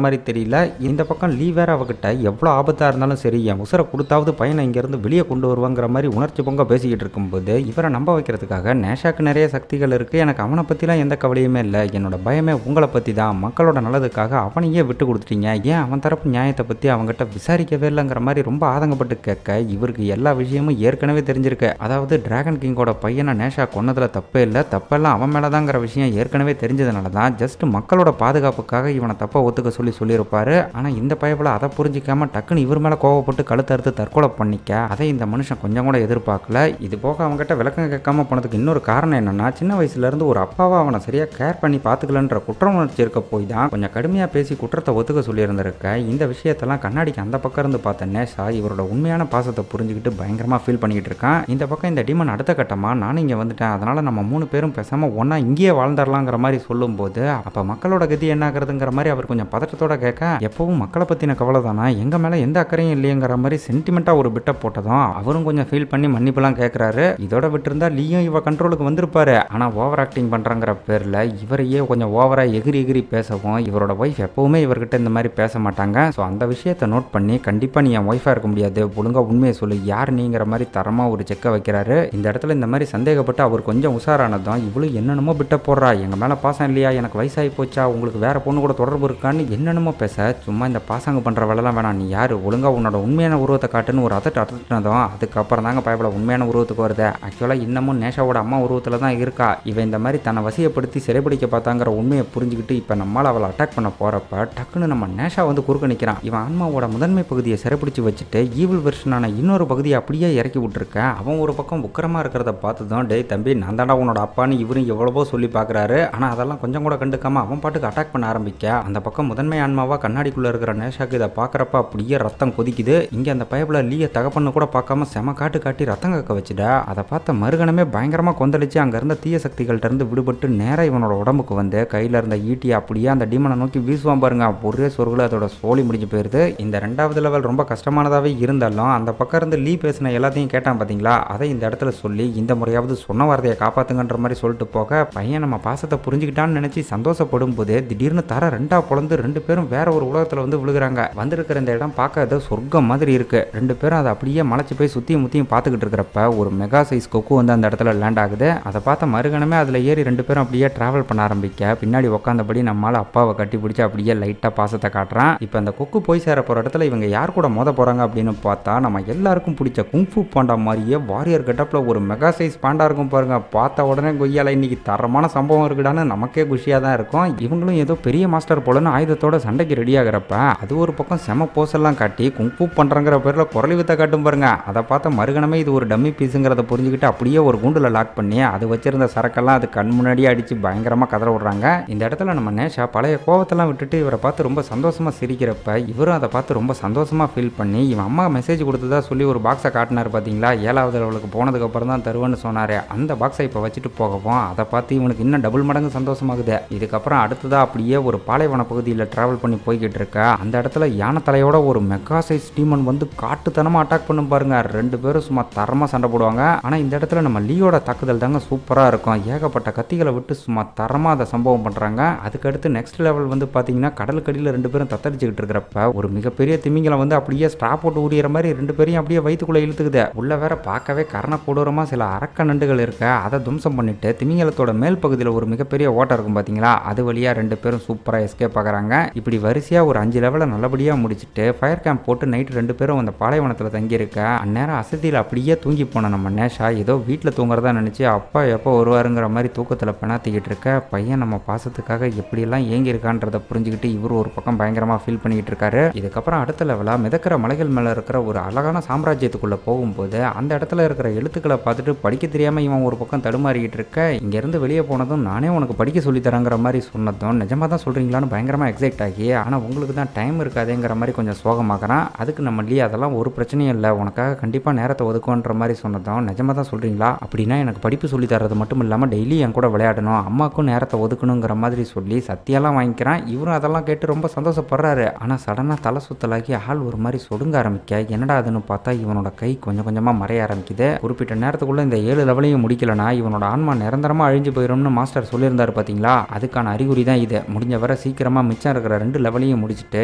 மாதிரி தெரியல. இந்த பக்கம் லீ வேற அவகிட்ட எவ்வளோ ஆபத்தாக இருந்தாலும் சரி என் உசுரை கொடுத்தாவது பையனை இங்கேருந்து வெளியே கொண்டு வருவாங்கிற மாதிரி உணர்ச்சி பொங்க பேசிக்கிட்டு இருக்கும்போது இவரை நம்ப வைக்கிறதுக்காக நேஷாக்கு நிறைய சக்திகள் இருக்குது, எனக்கு அவனை பற்றிலாம் எந்த கவலையுமே இல்லை, என்னோட பயமே உங்களை பற்றி தான், மக்களோட நல்லதுக்காக அவனையே விட்டு கொடுத்துட்டீங்க, ஏன் அவன் தரப்பு நியாயத்தை பற்றி அவங்ககிட்ட விசாரிக்கவே இல்லைங்கிற மாதிரி ரொம்ப ஆதங்கப்பட்டு கேட்க இவருக்கு எல்லா விஷயமும் ஏற்கனவே தெரிஞ்சிருக்கு. அதாவது டிராகன் கிங்கோட பையனை நேஷா கொன்னதில் தப்பே இல்லை, தப்பெல்லாம் அவன் மேலே தாங்கிற விஷயம் ஏற்கனவே தெரிஞ்சதுனால தான் ஜஸ்ட் மக்களோட பாதுகாப்புக்காக இவனை தப்பை ஒத்துக்க சொல்லியிருப்பாரு. ஆனால் இந்த பயப்பில் அதை புரிஞ்சிக்காம டக்குன்னு இவர் மேலே கோவப்பட்டு கழுத்தறுத்து தற்கொலை பண்ணிக்க அதை இந்த மனுஷன் கொஞ்சம் கொஞ்சம் கூட எதிர்பார்க்கல. இது போக அவங்ககிட்ட விளக்கம் கேட்காம போனதுக்கு இன்னொரு காரணம் என்னன்னா, சின்ன வயசுலேருந்து ஒரு அப்பாவா அவனை சரியாக கேர் பண்ணி பார்த்துக்கலன்ற குற்ற உணர்ச்சி இருக்க போய் தான் கொஞ்சம் கடுமையாக பேசி குற்றத்தை ஒத்துக்க சொல்லியிருந்திருக்க. இந்த விஷயத்தெல்லாம் கண்ணாடிக்கு அந்த பக்கம் இருந்து பார்த்த நேஷா இவரோட உண்மையான பாசத்தை புரிஞ்சுக்கிட்டு பயங்கரமாக ஃபீல் பண்ணிக்கிட்டு இருக்கான். இந்த பக்கம் இந்த டீமன் அடுத்த கட்டமாக நானும் இங்கே வந்துட்டேன், அதனால் நம்ம 3 பேரும் பேசாமல் ஒன்றா இங்கேயே வாழ்ந்துடலாங்கிற மாதிரி சொல்லும்போது அப்போ மக்களோட கதி என்ன ஆகுறதுங்கிற மாதிரி அவர் கொஞ்சம் பதட்டத்தோட கேட்க, எப்பவும் மக்களை பற்றின கவலை தானா, எங்கள் மேலே எந்த அக்கறையும் இல்லையங்கிற மாதிரி சென்டிமெண்ட்டாக ஒரு பிட்டை போட்டதும் அவரும் கொஞ்சம் ஃபீல் பண்ணி மன்னிப்புலாம் கேட்குறாரு. இதோட விட்டுருந்தா லீயும் இவ கண்ட்ரோலுக்கு வந்திருப்பாரு. ஆனால் ஓவர் ஆக்டிங் பண்ணுறாங்கிற பேரில் இவரையே கொஞ்சம் ஓவராக எகிரி பேசவும் இவரோட ஒய்ஃப் எப்பவுமே இவர்கிட்ட இந்த மாதிரி பேச மாட்டாங்க. ஸோ அந்த விஷயத்தை நோட் பண்ணி கண்டிப்பாக நீ என் ஒய்ஃபாக இருக்க முடியாது, ஒழுங்காக உண்மையை சொல்லு, யார் நீங்கிற மாதிரி தரமாக ஒரு செக்கை வைக்கிறாரு. இந்த இடத்துல இந்த மாதிரி சந்தேகப்பட்டு அவர் கொஞ்சம் உஷாரானதும் இவ்வளவு என்னென்னமோ பிட்ட போடுறா, எங்கள் மேலே பாசம் இல்லையா, எனக்கு வயசாகி போச்சா, உங்களுக்கு வேற பொண்ணு கூட தொடர்பு இருக்கான்னு என்னென்னமோ பேச, சும்மா இந்த பாசாங்க பண்ணுற வேலைலாம் வேணாம், நீ யார், ஒழுங்காக உன்னோட உண்மையான உருவத்தை காட்டுன்னு ஒரு அதட்டினதும் அதுக்கப்புறம் தாங்க பயப்பட உண்மையான உருவத்துக்கு வருது. ஆக்சுவலாக இன்னமும் நேஷாவோட அம்மா உருவத்தில் தான் இருக்கா. இவன் இந்த மாதிரி தன்னை வசியப்படுத்தி சிறைபிடிக்க பார்த்தாங்கிற உண்மையை புரிஞ்சுக்கிட்டு இப்போ நம்மளால் அவளை அட்டாக் பண்ண போகிறப்ப டக்குன்னு நம்ம நேஷா வந்து குறுக்க நிற்கிறான். இவன் ஆன்மாவோட முதன்மை பகுதியை சிறைப்பிடிச்சு வச்சுட்டு ஈவில் வெர்ஷனான இன்னொரு பகுதியை அப்படியே இறக்கி விட்டுருக்கேன். அவன் ஒரு பக்கம் உக்கிரமாக இருக்கிறத பார்த்துதான், டேய் தம்பி நான் தாண்டா உன்னோட அப்பான்னு இவரும் எவ்வளவோ சொல்லி பார்க்குறாரு. ஆனால் அதெல்லாம் கொஞ்சம் கூட கண்டுக்காம அவன் பாட்டுக்கு அட்டாக் பண்ண ஆரம்பிக்க அந்த பக்கம் முதன்மை ஆன்மாவா கண்ணாடிக்குள்ளே இருக்கிற நேஷாக்கு இதை பார்க்குறப்ப அப்படியே ரத்தம் கொதிக்குது. இங்கே அந்த பயபில் லீயை தகப்பன்னு கூட பார்க்காம செம காட்டி ரத்தம் கக்க வச்சுட. அதை பார்த்த மறுகணமே பயங்கரமாக கொந்தளிச்சு அங்கே இருந்த தீய சக்திகள்கிட்ட இருந்து விடுபட்டு நேராக இவனோட உடம்புக்கு வந்து கையில் இருந்த ஈட்டியை அப்படியே அந்த டீமனை நோக்கி வீசுவான் பாருங்க. ஒரே சொருகுல அதோட சோழி முடிஞ்சு போயிருது. இந்த 2வது லெவல் ரொம்ப கஷ்டமானதாகவே இருந்தாலும் அந்த பக்கம் இருந்து லீ பேசின எல்லாத்தையும் கேட்டான் பார்த்தீங்களா, அதை இந்த இடத்துல சொல்லி இந்த முறையாவது சொன்ன வார்த்தையை காப்பாத்துங்கன்ற மாதிரி சொல்லிட்டு போக பையன் நம்ம பாசத்தை புரிஞ்சுக்கிட்டான்னு நினைச்சு சந்தோஷப்படும் போதே திடீர்னு தர 2ஆ பொளந்து 2 பேரும் வேற ஒரு உலகத்தில் வந்து விழுகிறாங்க. வந்திருக்கிற இந்த இடம் பார்க்க ஏதோ சொர்க்கம் மாதிரி இருக்கு. 2 பேரும் அதை அப்படியே மலைச்சு போய் சுத்தியும் முத்தியும் பார்த்துக்கிட்டு இருக்கிறப்ப ஒரு மெகா சைஸ் கொக்கு வந்து அந்த இடத்துல லேண்ட் ஆகுது. அதை பார்த்த மறுகணமே அதில் ஏறி 2 பேரும் அப்படியே டிராவல் பண்ண ஆரம்பிக்க பின்னாடி உட்காந்தபடி நம்மளால அப்பாவை கட்டி பிடிச்சி அப்படியே லைட்டாக பாசத்தை காட்டுறான். இப்போ அந்த கொக்கு போய் சேர போகிற இடத்துல இவங்க யார் கூட மோத போகிறாங்க அப்படின்னு பார்த்தா நம்ம எல்லாருக்கும் பிடிச்ச குங்ஃபு பாண்டா மாதிரியே வாரியர் கெட்டப்பில் ஒரு மெகா சைஸ் பாண்டா இருக்கும் பாருங்க. பார்த்த உடனே கொய்யால இன்னைக்கு தரமான சம்பவம் இருக்குடான்னு நமக்கே குஷியாக தான் இருக்கும். இவங்களும் ஏதோ பெரிய மாஸ்டர் போலன்னு ஆயுதத்தோட சண்டைக்கு ரெடி ஆகிறப்ப அது ஒரு பக்கம் செம போஸெல்லாம் காட்டி குங்ஃபு பண்ணுறங்கிற பேரில் குரலி வித்த காட்டும் பாருங்க. அதை பார்த்த மறுகணமே இது ஒரு டம்மி பீஸுங்கிறத புரிஞ்சுக்கிட்டு அப்படியே ஒரு குண்டில் லாக் பண்ணி அது வச்சிருந்த சரக்கெல்லாம் அது கண் முன்னாடியே அடித்து பயங்கரமாக கதற விடுறாங்க. இந்த இடத்துல நம்ம நேஷா பழைய கோவத்தெல்லாம் விட்டுட்டு இவரை பார்த்து ரொம்ப சந்தோஷமாக சிரிக்கிறப்ப இவரும் அதை பார்த்து ரொம்ப சந்தோஷமாக ஃபீல் பண்ணி இவன் அம்மா மெசேஜ் கொடுத்ததா சொல்லி ஒரு பாக்ஸை காட்டினார் பார்த்தீங்களா, 7வது லெவலுக்கு போனதுக்கப்புறம் தான் தருவேன்னு சொன்னார். அந்த பாக்ஸை இப்போ வச்சுட்டு போகவும் அதை பார்த்து இவனுக்கு இன்னும் டபுள் மடங்கு சந்தோஷமாகுது. இதுக்கப்புறம் அடுத்ததாக அப்படியே ஒரு பாலைவன பகுதியில் ட்ராவல் பண்ணி போய்கிட்டு இருக்க அந்த இடத்துல யானை தலையோட ஒரு மெகா சைஸ் டீமன் வந்து காட்டுத்தனமாக அட்டாக் பண்ணும் பாருங்க. 2 பேரும் சும்மா தரமாக சண்டை போடுவாங்க. ஆனால் இந்த இடத்துல நம்ம லீயோட தாக்குதல் தாங்க சூப்பராக இருக்கும். ஏகப்பட்ட கத்திகளை விட்டு சும்மா தரமாக அதை சம்பவம் பண்ணுறாங்க. அதுக்கடுத்து நெக்ஸ்ட் லெவல் வந்து பார்த்தீங்கன்னா கடலுக்கடியில் 2 பேரும் தத்தரிச்சுக்கிட்டு இருக்கிறப்ப ஒரு மிகப்பெரிய திமிங்கலம் வந்து அப்படியே ஸ்ட்ரா போட்டு ஊறிற மாதிரி 2 பேரையும் அப்படியே வயிற்றுக்குள்ளே இழுத்துக்குது. உள்ள வேற பார்க்கவே கரண கொடூரமாக சில அரக்க நண்டுகள் இருக்க அதை தும்சம் பண்ணிட்டு திமிங்கலத்தோட மேல் பகுதியில் ஒரு மிகப்பெரிய ஓட்டம் இருக்கும் பார்த்தீங்களா, அது வழியாக 2 பேரும் சூப்பராக எஸ்கேப் ஆகிறாங்க. இப்படி வரிசையாக ஒரு 5 லெவலை நல்லபடியாக முடிச்சுட்டு ஃபயர் கேம்ப் போட்டு நைட்டு 2 பேரும் அந்த பாலைவனத்தில் தங்கியிருக்க அந்நேரம் அசதியில் அப்படியே தூங்கி போன நம்ம நேஷா ஏதோ வீட்டில் தூங்குறதா நினச்சி அப்பா எப்போ வருவாருங்கிற மாதிரி தூக்கத்தில் பெணாத்திக்கிட்டு இருக்க பையன் நம்ம பாசத்துக்காக எப்படியெல்லாம் ஏங்கியிருக்கான்றதை புரிஞ்சுக்கிட்டு இவர் ஒரு பக்கம் பயங்கரமாக ஃபீல் பண்ணிக்கிட்டு இருக்காரு. இதுக்கப்புறம் அடுத்த லெவலாக மிதக்கிற மலைகள் மேலே இருக்கிற ஒரு அழகான சாம்ராஜ்யத்துக்குள்ளே போகும்போது அந்த இடத்துல இருக்கிற எழுத்துக்களை பார்த்துட்டு படிக்க தெரியாமல் இவன் ஒரு பக்கம் தடுமாறிக்கிட்டு இருக்க, இங்கேருந்து வெளியே போனதும் நானே உனக்கு படிக்க சொல்லித்தரங்கிற மாதிரி சொன்னதும் நிஜமாக தான் சொல்கிறீங்களான்னு பயங்கரமாக எக்ஸைட் ஆகி, ஆனால் உங்களுக்கு தான் டைம் இருக்காதேங்கிற மாதிரி கொஞ்சம் சோகமாகறான். அதுக்கு நம்ம இல்லையே அதெல்லாம் ஒரு பிரச்சனையும் இல்லை, உனக்காக கண்டிப்பாக நேரத்தை ஒதுக்குன்ற மாதிரி சொன்னதும் நிஜமாக தான் சொல்கிறீங்களா, அப்படின்னா எனக்கு படிப்பு சொல்லி தரது மட்டும் இல்லாமல் டெய்லி என் கூட விளையாடணும், அம்மாவுக்கும் நேரத்தை ஒதுக்கணுங்கிற மாதிரி சொல்லி சத்தியெல்லாம் வாங்கிக்கிறான். இவரும் அதெல்லாம் கேட்டு ரொம்ப சந்தோஷப்படுறாரு. ஆனால் சடனாக தலை சுத்தலாகி ஆள் ஒரு மாதிரி சொடுங்க ஆரம்பிக்க என்னடா அதுன்னு பார்த்தா இவனோட கை கொஞ்சம் கொஞ்சமாக மறைய ஆரம்பிக்குது. குறிப்பிட்ட நேரத்துக்குள்ளே இந்த 7 லெவலையும் முடிக்கலனா இவனோட ஆன்மா நிரந்தரமாக அழிஞ்சு போயிடும்னு மாஸ்டர் சொல்லியிருந்தாரு பார்த்தீங்களா, அதுக்கான அறிகுறி தான் இது. முடிஞ்ச வரை சீக்கிரமாக மிச்சம் இருக்கிற 2 லெவலையும் முடிச்சுட்டு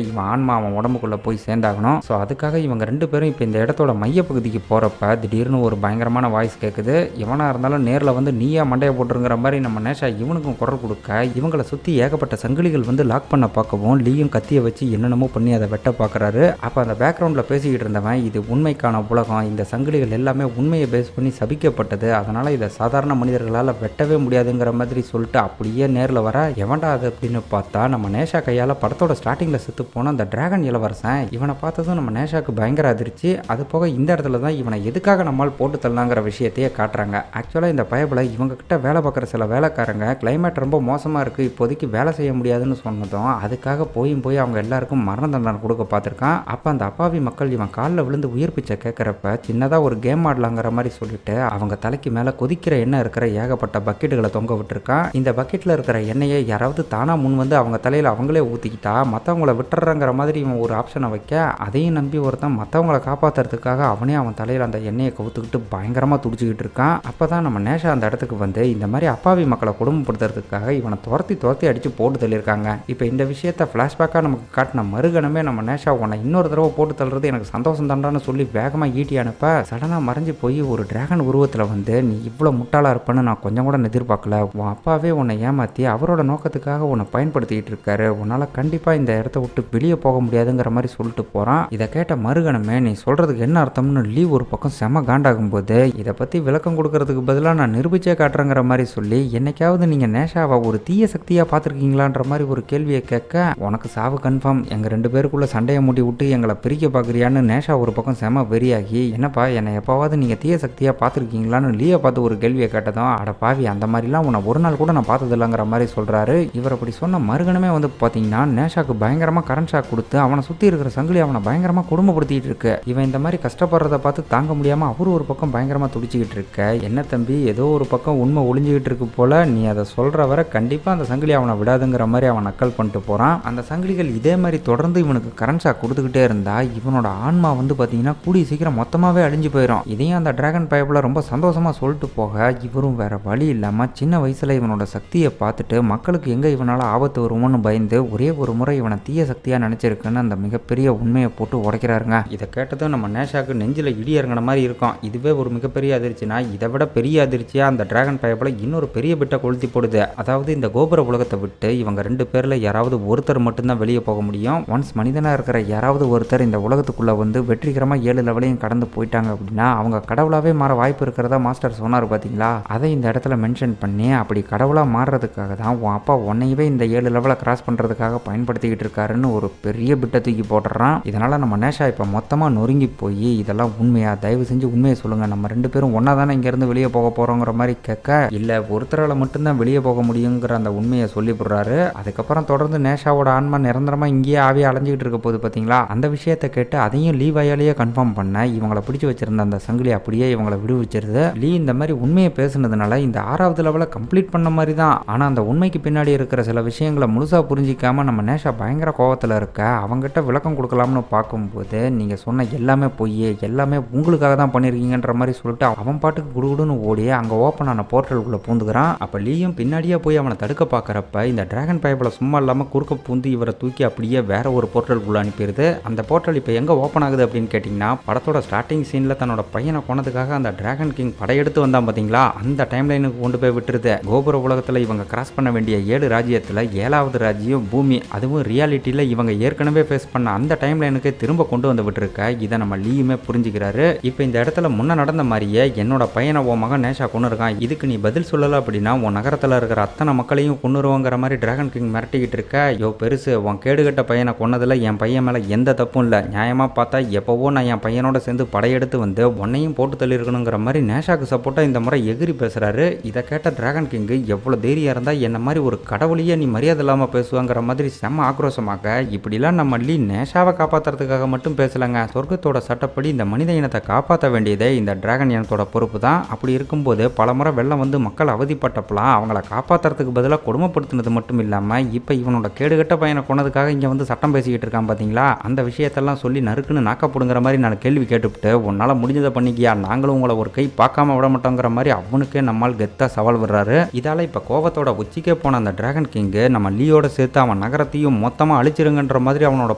இவன் ஆன்மா அவன் உடம்புக்குள்ளே போய் சேர்ந்தாகணும். ஸோ அதுக்காக இவங்க 2 பேரும் இப்போ இந்த இடத்தோட மையப்பகுதிக்கு போகிறப்ப திடீர்னு ஒரு பயங்கரமான வாய்ஸ் கேட்குது. இவனாக இருந்தாலும் நேரில் வந்து நீயா மண்டையை போட்டுருங்கிற மாதிரி நம்ம நேஷா இவனுக்கும் குரல் கொடுக்க இவங்களை சுற்றி ஏகப்பட்ட சங்கிலிகள் வந்து லாக் பண்ண பார்க்கவும் லீயும் கத்தியை வச்சு என்னென்னமோ பண்ணி அதை வெட்ட பார்க்குறாரு. அப்போ அந்த பேக்ரவுண்டில் பேசிக்கிட்டு இருந்தவன் இது உண்மைக்கான உலகம், இந்த சங்கிலிகள் எல்லாமே உண்மையை பேஸ் பண்ணி சபிக்கப்பட்டது, அதனால் இதை சாதாரண மனிதர்களால் வெட்டவே முடியாதுங்கிற மாதிரி சொல்லிட்டு அப்படியே நேரில் வர எவன்டா அது அப்படின்னு பார்த்தா நம்ம நேஷா கையால் படத்தோட ஸ்டார்டிங்கில் செத்து போன அந்த டிராகன் இளவரசன். இவனை பார்த்ததும் நம்ம நேஷாவுக்கு பயங்கர அதிர்ச்சி. அது போக இந்த இடத்துல தான் இவனை எதுக்காக நம்மால் போட்டு தள்ளலாங்கிற விஷயத்தையே காட்டுறாங்க. ஆக்சுவலாக இந்த பயபலை இவங்க கிட்ட வேலை பார்க்குற சில வேலைக்காரங்க கிளைமேட் ரொம்ப மோசமாக இருக்குது, இப்போதைக்கு வேலை செய்ய முடியாதுன்னு சொன்னதும் அதுக்காக போய் அவங்க எல்லாருக்கும் மரண தண்டனை கொடுக்க பார்த்துருக்கான். அப்போ அந்த அப்பாவி மக்கள் இவன் காலில் விழுந்து உயிர் பிச்சை கேட்குறப்ப சின்னதாக ஒரு கேம் ஆடலாங்கிற மாதிரி சொல்லிட்டு அவங்க தலைக்கு மேலே கொதிக்கிற எண்ணெய் இருக்கிற ஏகப்பட்ட பக்கெட்டுகளை தொங்க விட்டுருக்கான். இந்த பக்கெட்டில் இருக்கிற எண்ணெயை யாராவது தானாக முன் வந்து அவங்க தலையில் அவங்களே ஊற்றிக்கிட்டா மற்றவங்கள விட்டுறங்கிற மாதிரி இவன் ஒரு ஆப்ஷனை வைக்க, அதையும் நம்பி ஒருத்தன் மற்றவங்கள காப்பாற்றுறதுக்காக அவனே அவன் தலையில் அந்த எண்ணெயை கவுத்துக்கிட்டு பயங்கரமாக துடிச்சிக்கிட்டு இருக்கான். அப்போ தான் நம்ம நேஷா அந்த இடத்துக்கு வந்து இந்த மாதிரி அப்பாவி மக்களை கொடுமைப்படுத்துறதுக்காக இவனை துரத்தி அடித்து போட்டு தள்ளியிருக்காங்க. இப்போ இந்த விஷயத்தை ஃப்ளாஷ்பேக்காக நமக்கு காட்டின மறுகணமே நம்ம நேஷா உன்னை இன்னொரு தடவை போட்டு தள்ளுறது எனக்கு சந்தோஷம் தான்டான்னு சொல்லி வேகமாக ஈட்டி அனுப்ப சடனாக மறைஞ்சு போய் ஒரு டிராகன் உருவத்தில் வந்து நீ இவ்வளோ முட்டாளாக இருப்பேன்னு நான் கொஞ்சம் கூட எதிர்பார்க்கல, உன் அப்பாவே உன்னை ஏமாற்றி அவரோட நோக்கத்துக்காக உன்னை பயன்படுத்திக்கிட்டு இருக்காரு, உன்னால் கண்டிப்பாக இந்த இடத்த விட்டு வெளியே போக முடியாதுங்கிற மாதிரி சொல்லிட்டு போகிறான். இதை கேட்ட மறுகணமே நீ சொல்கிறதுக்கு என்ன அர்த்தம்னு லீவ் ஒரு பக்கம் செம காண்டாகும் போது இதை பற்றி விளக்கம் கொடுக்கறதுக்கு பதிலாக நான் நிரூபிச்சே காட்டுறேங்கிற மாதிரி சொல்லி என்னைக்காவது நீங்கள் நேஷாவை ஒரு தீய சக்தியாக பார்த்துருக்கீங்களான்ற மாதிரி ஒரு கேள்வியை கேட்க, உனக்கு சாவு கன்ஃபார்ம், எங்கள் 2 பேருக்குள்ளே சண்டையை மூட்டி விட்டு எங்களை பிரிக்க பார்க்குறியான்னு நேஷா ஒரு பக்கம் செம வெறியாகி, என்னப்பா என்னை எப்போவாவது நீங்கள் தீய சக்தியாக பார்த்துருக்கீங்களான்னு லீயை பார்த்து ஒரு கேள்வியை கேட்டதும், அட பாவி அந்த மாதிரிலாம் உன்னை ஒரு நாள் கூட நான் பார்த்தது இல்லைங்கிற மாதிரி சொல்கிறாரு. இவர் அப்படி சொன்ன மறுகணமே வந்து பார்த்தீங்கன்னா நேஷாக்கு பயங்கரமாக கரண்ட் ஷாக் கொடுத்து அவனை சுற்றி இருக்கிற சங்கிலி அவனை பயங்கரமாக குடும்பப்படுத்திட்டு இருக்கு. இவன் இந்த மாதிரி கஷ்டப்படுறத பார்த்து தாங்க முடியாமல் அவரு ஒரு பக்கம் பயங்கரமாக துடிச்சிக்கிட்டு இருக்க, என்ன தம்பி ஏதோ ஒரு பக்கம் உண்மை ஒளிஞ்சிக்கிட்டு இருக்கு போல, நீ அதை சொல்கிற வரை கண்டிப்பாக அந்த சங்கிலி அவனை விடாதுங்கிற மாதிரி அவன் நக்கல் பண்ணிட்டு போகிறான். அந்த சங்கிலிகள் இதே மாதிரி தொடர்ந்து இவனுக்கு கரண்ட் ஷாக் கொடுத்துக்கிட்டே இருந்தா இவனோட ஆன்மா வந்து பார்த்தீங்கன்னா கூடிய சீக்கிரம் மொத்தமாகவே அழிஞ்சு போயிடும். இதையும் அந்த டிராகன் பைப்பில் ரொம்ப சந்தோஷமாக சொல்லிட்டு போக, இவரும் வேற வழி இல்லாமல் சின்ன வயசில் இவனோட சக்தியை பார்த்துட்டு மக்களுக்கு எங்கே இவனால் ஆபத்து வருமோன்னு பயந்து ஒரே ஒரு முறை இவனை தீய சக்தியாக நினச்சிருக்குன்னு அந்த மிகப்பெரிய உண்மையை போட்டு உடைக்கிறாருங்க. இதை கேட்டதும் நம்ம நேஷாக்கு நெஞ்சில் இடி இறங்கின மாதிரி இருக்கும். இதுவே ஒரு மிகப்பெரிய அதிர்ச்சினா இதை விட பெரிய அதிர்ச்சியாக அந்த டிராகன் பைப்பில் இன்னொரு பெரிய பிட்டை கொளுத்தி போடுது. அதாவது இந்த கோபுர உலகத்தை விட்டு இவங்க 2 பேரில் யாராவது ஒருத்தர் மட்டும்தான் வெளியே போக முடியும். ஒன்ஸ் மனிதனாக இருக்கிற யாராவது ஒருத்தர் இந்த உலகத்துக்குள்ளே வந்து வெற்றிகரமாக 7 லெவலையும் கடந்து போயிட்டாங்க அப்படின்னா அவங்க கடவுளாகவே மாற வாய்ப்பு இருக்கிறதா மாஸ்டர் சொன்னார் பார்த்தீங்களா. அதை இந்த இடத்துல மென்ஷன் பண்ணி அப்படி கடவுளாக மாறுறதுக்காக தான் உன் அப்பா உன்னையவே இந்த 7 லெவலை கிராஸ் பண்ணுறதுக்காக பயன்படுத்திக்கிட்டு இருக்காருன்னு ஒரு பெரிய பிட்டை தூக்கி போட்டுறான். இதனால் நம்ம நேஷா இப்போ மொத்தமாக நொறுங்கி போய் இதெல்லாம் உண்மையா, தயவு செஞ்சு உண்மையை சொல்லுங்கள், நம்ம 2 பேரும் ஒன்றா தானே இங்கேருந்து வெளியே போக போகிறோங்கிற மாதிரி கேட்க, இல்லை ஒருத்தரால் மட்டும்தான் வெளியே போக முடியுங்கிற அந்த உண்மையை சொல்லிவிடுறாரு. அதுக்கப்புறம் தொடர்ந்து நேஷாவோட ஆன்மா நிரந்தரமாக இங்கேயே ஆவியாக அலைஞ்சிக்கிட்டு இருக்க போது பார்த்தீங்களா. அந்த விஷயத்தை கேட்டு அதையும் லீ வாயாலேயே கன்ஃபார்ம் பண்ண இவங்களை பிடிச்சி வச்சிருந்த அந்த சங்கிலி அப்படியே இவங்களை விடுவிச்சிருது. லீ இந்த மாதிரி உண்மையை பேசுனதுனால இந்த 6வது லெவலை கம்ப்ளீட் பண்ண மாதிரி தான். ஆனால் அந்த உண்மைக்கு பின்னாடி இருக்கிற சில விஷயங்களை முழுசாக புரிஞ்சிக்காம நம்ம நேஷா பயங்கர கோவத்தில் இருக்க, அவங்ககிட்ட விளக்கம் கொடுக்கலாம்னு பார்க்கும்போது நீங்கள் சொன்ன எல்லாமே பொய், எல்லாமே உங்களுக்காக தான் பண்ணியிருக்கீங்கன்ற மாதிரி சொல்லிட்டு அவன் பாட்டுக்கு குடுகுடுன்னு ஓடி அங்கே ஓப்பன் ஆன போர்ட்டலுக்குள்ளே பூந்துக்கிறான். அப்போ லீயும் பின்னாடியே போய் அவனை தடுக்க பார்க்குறப்ப இந்த டிராகன் பைப்பில் சும்மா இல்லாமல் குறுக்க பூந்து இவரை தூக்கி அப்படியே வேற ஒரு போர்ட்டலுக்குள்ளே அனுப்பிடுது. அந்த போர்ட்டல் இப்போ எங்கே ஓப்பன் ஆகுது அப்படின்னு கேட்டிங்கன்னா, படத்தோட ஸ்டார்டிங் சீனில் தன்னோட பையனை கொண்டதுக்காக அந்த டிராகன் கிங் படையெடுத்து வந்தான் பார்த்தீங்களா, அந்த டைம் லைனுக்கு கொண்டு போய் விட்டுருது. கோபுர உலகத்தில் இவங்க கிராஸ் பண்ண வேண்டிய 7 ராஜ்யத்தில் 7வது ராஜ்யம் பூமி, அதுவும் ரியாலிட்டியில் இவங்க ஏற்கனவே ஃபேஸ் பண்ண அந்த டைம் லைனுக்கு திரும்ப கொண்டு வந்து விட்டுருக்க. இதை நம்ம லீயுமே புரிஞ்சுக்கிறாரு. இப்போ இந்த இடத்துல முன்ன நடந்த மாதிரியே என்னோட பையனை உன் மகன் நேஷா கொண்டு இருக்கான், இதுக்கு நீ பதில் சொல்லலை அப்படின்னா உன் நகரத்தில் இருக்கிற அத்தனை மக்களையும் கொண்டுருவோங்கிற மாதிரி டிராகன் கிங் மிரட்டிக்கிட்டு இருக்க, யோ பெருசு, உன் கேடுகட்ட பையனை கொன்னதில் என் பையன் மேலே எந்த தப்பும் இல்லை, நியாயமாக பார்த்தா எப்போவோ நான் என் பையனோட சேர்ந்து படையெடுத்து வந்து உன்னையும் போட்டு தள்ளியிருக்கணுங்கிற மாதிரி நேஷாக்கு சப்போர்ட்டாக இந்த முறை எகிரி பேசுகிறாரு. இதை கேட்ட டிராகன் கிங்கு எவ்வளோ தைரியம் இருந்தால் என்ன மாதிரி ஒரு கடவுளையே நீ மரியாதை இல்லாமல் பேசுவாங்கிற மாதிரி செம்ம ஆக்ரோஷமாக, இப்படிலாம் நம்ம லீ நேஷாவை காப்பாற்றுறதுக்காக மட்டும் பேசலைங்க, சொர்க்கத்தோட சட்டப்படி இந்த மனித இனத்தை காப்பாற்ற வேண்டியதே இந்த டிராகன் இனத்தோட பொறுப்பு தான். அப்படி இருக்கும்போது பல முறை வெள்ளம் வந்து மக்கள் அவதிப்பட்டப்பலாம் அவங்கள காப்பாற்றுறதுக்கு பதிலாக கொடுமைப்படுத்தினது மட்டும் இல்லாமல் இப்போ இவனோட கேடுகட்ட பையனை கொண்டதுக்காக இங்கே வந்து சட்டம் பேசிக்கிட்டு இருக்கான் பார்த்தீங்களா. அந்த விஷயத்தெல்லாம் சொல்லி நறுக்குன்னு நாக்கப்படுங்கிற மாதிரி நான் கேள்வி கேட்டுவிட்டு உன்னால் முடிஞ்சதை பண்ணிக்கியா, நாங்களும் உங்களை ஒரு கை பார்க்காம விட மாட்டோங்கிற மாதிரி அவனுக்கே நம்மால் கெத்தாக சவால் விடுறாரு. இதால் இப்போ கோவத்தோட உச்சிக்கே போன அந்த டிராகன் கிங்கு நம்ம லீயோட சேர்த்து அவன் நகரத்தையும் மொத்தமாக அழிச்சிருங்கன்ற மாதிரி அவனோட